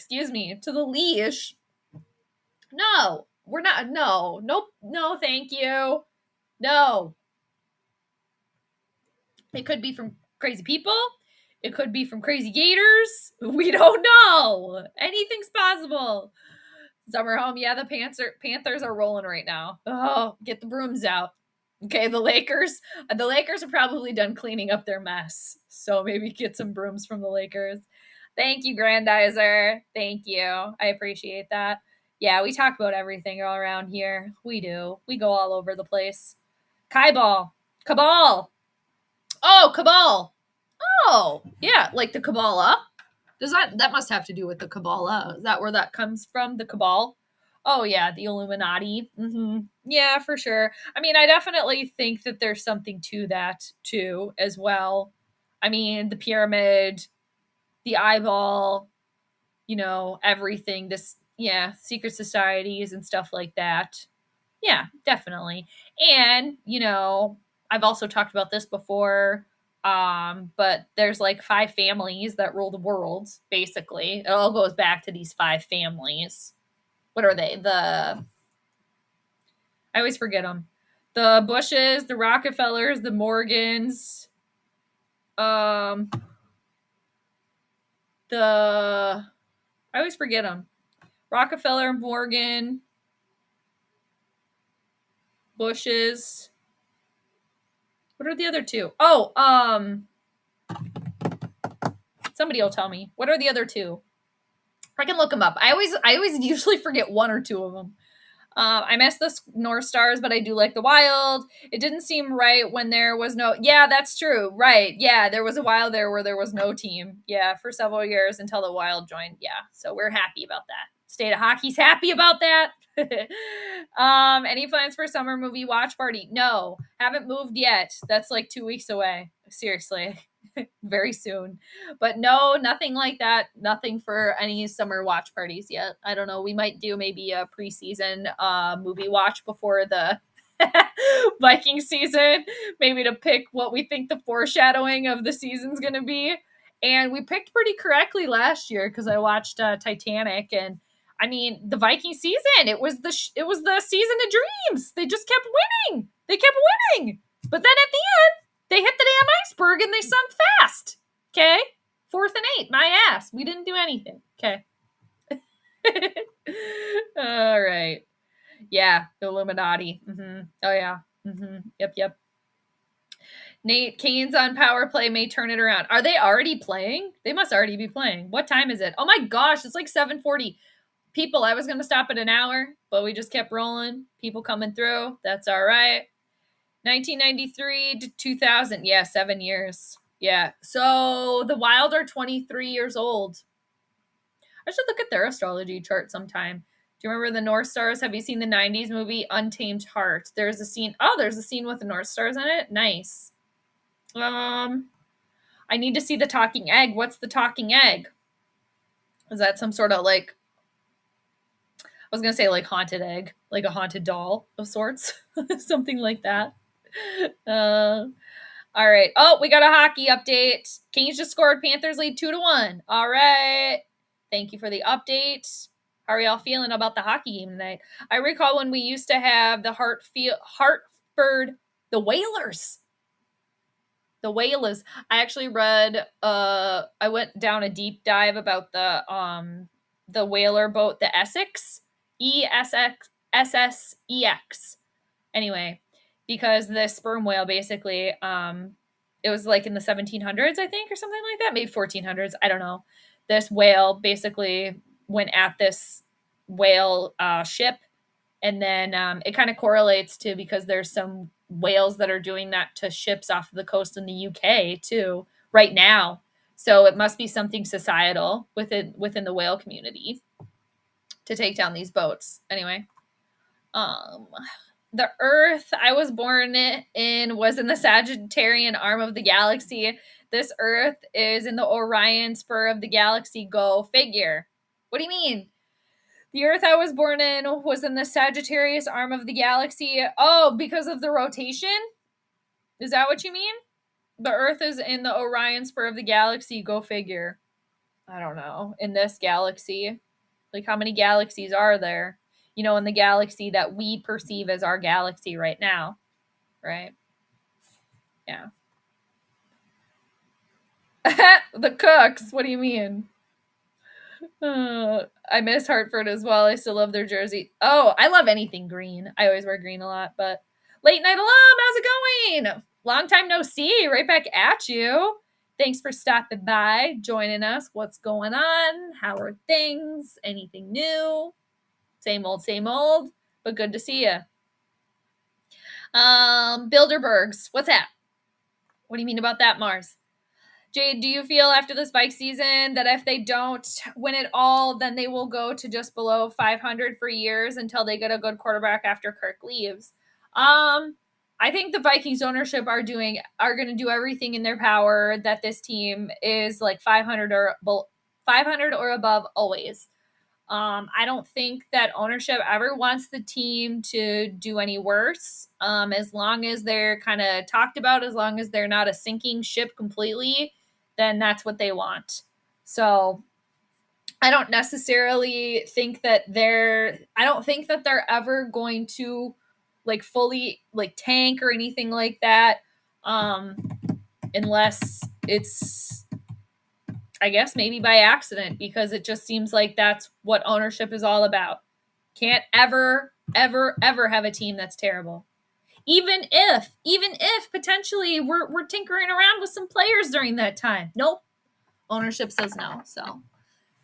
to the leash. No, we're not. No, nope. No, thank you. No. It could be from crazy people. It could be from crazy gators. We don't know. Anything's possible. Summer home. Yeah, the Panthers are rolling right now. Oh, get the brooms out. Okay, the Lakers are probably done cleaning up their mess. So maybe get some brooms from the Lakers. Thank you, Grandizer. Thank you. I appreciate that. Yeah, we talk about everything all around here. We do. We go all over the place. Cabal. Oh, Cabal. Oh, yeah, like the Kabbalah. That must have to do with the Kabbalah? Is that where that comes from? The Cabal? Oh, yeah, the Illuminati. Mm-hmm. Yeah, for sure. I mean, I definitely think that there's something to that, too, as well. I mean, the pyramid, the eyeball, everything. Secret societies and stuff like that. Yeah, definitely. And, I've also talked about this before, but there's like 5 families that rule the world, basically. It all goes back to these 5 families. What are they? I always forget them. The Bushes, the Rockefellers, the Morgans, I always forget them. Rockefeller, Morgan, Bushes. What are the other 2? Oh, somebody will tell me. What are the other 2? I can look them up. I always usually forget 1 or 2 of them. I miss the North Stars, but I do like the Wild. It didn't seem right when there was no... Yeah, that's true. Right. Yeah, there was a while there where there was no team. Yeah, for several years until the Wild joined. Yeah, so we're happy about that. State of Hockey's happy about that. Any plans for summer movie watch party? No, haven't moved yet. That's like 2 weeks away. Seriously. Very soon. But no, nothing like that. Nothing for any summer watch parties yet. I don't know. We might do maybe a preseason movie watch before the Vikings season, maybe to pick what we think the foreshadowing of the season's going to be. And we picked pretty correctly last year because I watched Titanic, and I mean the Viking season. It was the season of dreams. They just kept winning. But then at the end, they hit the damn iceberg and they sunk fast. Okay? 4th and 8. My ass. We didn't do anything. Okay. All right. Yeah. The Illuminati. Mm-hmm. Oh, yeah. Yep. Nate, Canes on power play may turn it around. Are they already playing? They must already be playing. What time is it? Oh my gosh, it's like 7:40. People, I was going to stop at an hour, but we just kept rolling. People coming through. That's all right. 1993 to 2000. Yeah, 7 years. Yeah. So the Wild are 23 years old. I should look at their astrology chart sometime. Do you remember the North Stars? Have you seen the 90s movie Untamed Heart? There's a scene. Oh, there's a scene with the North Stars in it. Nice. I need to see the talking egg. What's the talking egg? Is that some sort of like, I was going to say like haunted egg, like a haunted doll of sorts, something like that. All right. Oh, we got a hockey update. Kings just scored. Panthers lead 2-1. All right. Thank you for the update. How are y'all feeling about the hockey game tonight? I recall when we used to have the Hartford, the Whalers. The Whalers. I actually read, I went down a deep dive about the whaler boat, the Essex, ESSEX. Anyway, because the sperm whale basically, it was like in the 1700s, I think, or something like that, maybe 1400s. I don't know. This whale basically went at this whale ship, and then it kind of correlates to, because there's some whales that are doing that to ships off of the coast in the UK too right now. So it must be something societal within the whale community to take down these boats. Anyway, the Earth I was born in was in the Sagittarian arm of the galaxy. This Earth is in the Orion spur of the galaxy. Go figure. What do you mean? The Earth I was born in was in the Sagittarius arm of the galaxy. Oh, because of the rotation? Is that what you mean? The Earth is in the Orion spur of the galaxy. Go figure. I don't know. In this galaxy. Like, how many galaxies are there? You know, in the galaxy that we perceive as our galaxy right now. Right? Yeah. The Cooks. What do you mean? I miss Hartford as well. I still love their jersey. Oh, I love anything green. I always wear green a lot, but late night alum, how's it going? Long time no see. Right back at you. Thanks for stopping by, joining us. What's going on? How are things? Anything new? Same old, but good to see you. Bilderbergs, what's that? What do you mean about that, Mars? Jade, do you feel after this Vikes season that if they don't win it all, then they will go to just below 500 for years until they get a good quarterback after Kirk leaves? I think the Vikings ownership are going to do everything in their power that this team is like 500 or above always. I don't think that ownership ever wants the team to do any worse. As long as they're kind of talked about, as long as they're not a sinking ship completely, then that's what they want. So I don't necessarily think that they're ever going to like fully like tank or anything like that. Unless it's, I guess, maybe by accident, because it just seems like that's what ownership is all about. Can't ever have a team that's terrible. Even if potentially we're tinkering around with some players during that time. Nope. Ownership says no. So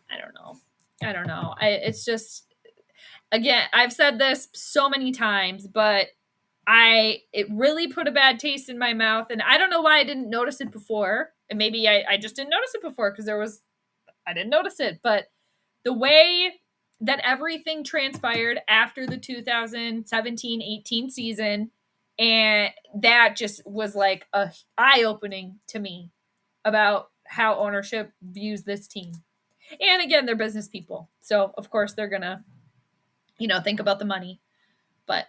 I don't know. It's just, again, I've said this so many times, but it really put a bad taste in my mouth, and I don't know why I didn't notice it before. And maybe I just didn't notice it before because I didn't notice it. But the way that everything transpired after the 2017-18 season, and that just was like a eye-opening to me about how ownership views this team. And again, they're business people. So, of course, they're going to, think about the money. But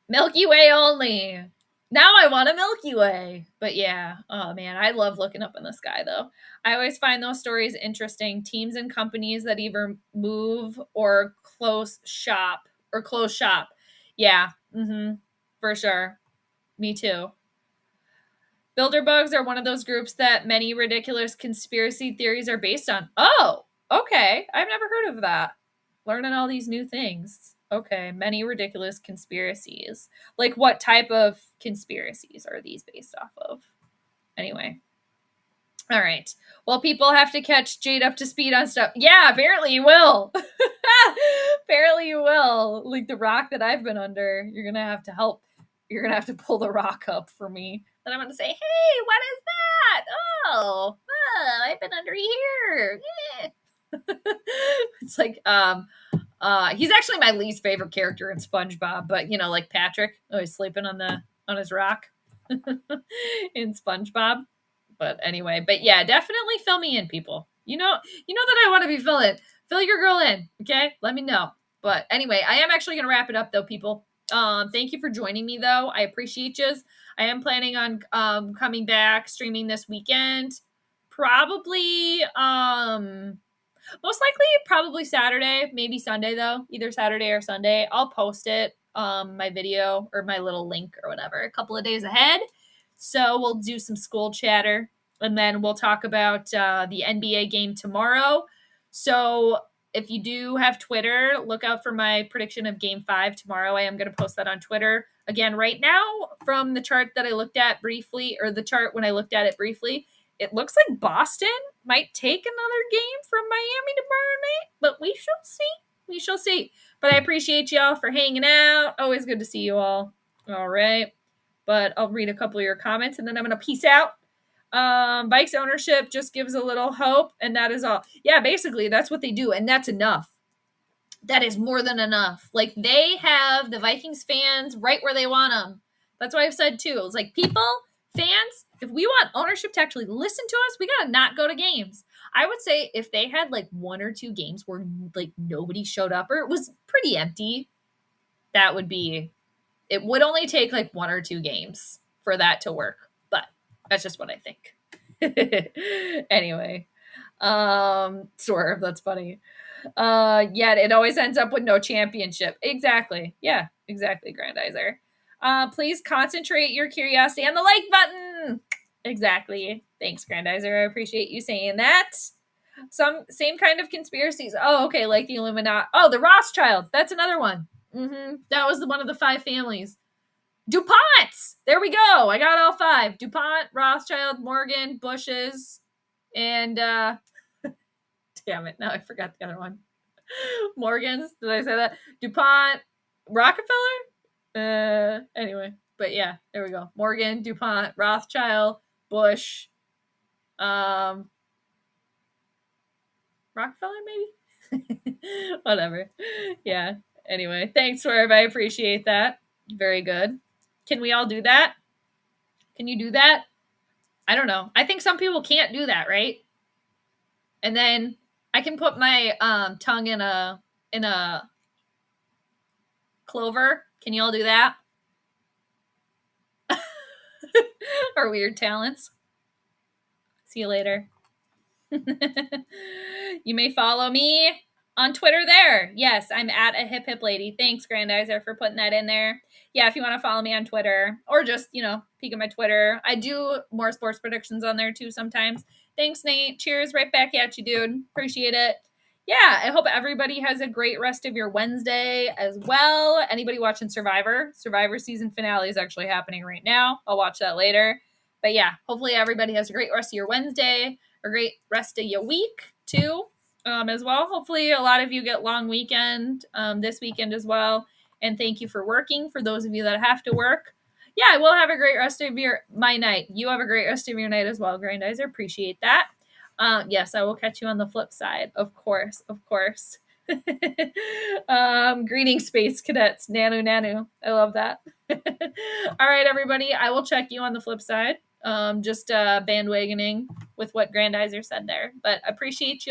Milky Way only. Now I want a Milky Way. But yeah, oh man, I love looking up in the sky though. I always find those stories interesting. Teams and companies that either move or close shop. Yeah, for sure. Me too. Bilderbugs are one of those groups that many ridiculous conspiracy theories are based on. Oh, okay. I've never heard of that. Learning all these new things. Okay, many ridiculous conspiracies. Like, what type of conspiracies are these based off of? Anyway. All right. Well, people have to catch Jade up to speed on stuff. Yeah, apparently you will. Apparently you will. Like the rock that I've been under, you're going to have to help. You're going to have to pull the rock up for me. Then I'm going to say, hey, what is that? Oh, I've been under here. Yeah. It's like, he's actually my least favorite character in SpongeBob, but you know, like Patrick, always sleeping on his rock in SpongeBob. But anyway, but yeah, definitely fill me in, people. You know that I want to be filled in. Fill your girl in, okay? Let me know. But anyway, I am actually gonna wrap it up though, people. Thank you for joining me though. I appreciate you. I am planning on coming back streaming this weekend. Probably most likely probably Saturday, maybe Sunday though. Either Saturday or Sunday. I'll post it, my video or my little link or whatever, a couple of days ahead. So we'll do some Skol chatter, and then we'll talk about the NBA game tomorrow. So if you do have Twitter, look out for my prediction of Game 5 tomorrow. I am going to post that on Twitter. Again, right now, from the chart that I looked at briefly, or the chart when I looked at it briefly, it looks like Boston might take another game from Miami tomorrow night, but we shall see. We shall see. But I appreciate y'all for hanging out. Always good to see you all. All right. But I'll read a couple of your comments and then I'm going to peace out. Bikes ownership just gives a little hope, and that is all. Yeah, basically, that's what they do, and that's enough. That is more than enough. Like, they have the Vikings fans right where they want them. That's why I've said, too. It's like, people, fans, if we want ownership to actually listen to us, we got to not go to games. I would say if they had, like, 1 or 2 games where, like, nobody showed up or it was pretty empty, that would be... It would only take like 1 or 2 games for that to work, but that's just what I think. Anyway, Swerve, that's funny. Yeah, it always ends up with no championship. Exactly. Yeah, exactly, Grandizer. Please concentrate your curiosity on the like button. Exactly. Thanks, Grandizer. I appreciate you saying that. Same kind of conspiracies. Oh, okay, like the Illuminati. Oh, the Rothschilds. That's another one. That was one of the 5 families. DuPonts! There we go. I got all 5. DuPont, Rothschild, Morgan, Bushes, and damn it, now I forgot the other one. Morgan's, did I say that? DuPont, Rockefeller? Anyway, but yeah, there we go. Morgan, DuPont, Rothschild, Bush, Rockefeller maybe? Whatever. Yeah. Anyway, thanks, Swerve. I appreciate that. Very good. Can we all do that? Can you do that? I don't know. I think some people can't do that, right? And then I can put my tongue in a clover. Can you all do that? Our weird talents. See you later. You may follow me on Twitter there. Yes, I'm at a hip hip lady. Thanks, Grandizer, for putting that in there. Yeah, if you want to follow me on Twitter or just, peek at my Twitter. I do more sports predictions on there too sometimes. Thanks, Nate. Cheers right back at you, dude. Appreciate it. Yeah, I hope everybody has a great rest of your Wednesday as well. Anybody watching Survivor? Survivor season finale is actually happening right now. I'll watch that later. But yeah, hopefully everybody has a great rest of your Wednesday, a great rest of your week too, as well. Hopefully a lot of you get long weekend this weekend as well. And thank you for working. For those of you that have to work, yeah, I will have a great rest of my night. You have a great rest of your night as well, Grandizer. Appreciate that. Yes, I will catch you on the flip side. Of course. Greetings, Space Cadets. Nanu. I love that. All right, everybody. I will check you on the flip side. Just bandwagoning with what Grandizer said there. But appreciate you.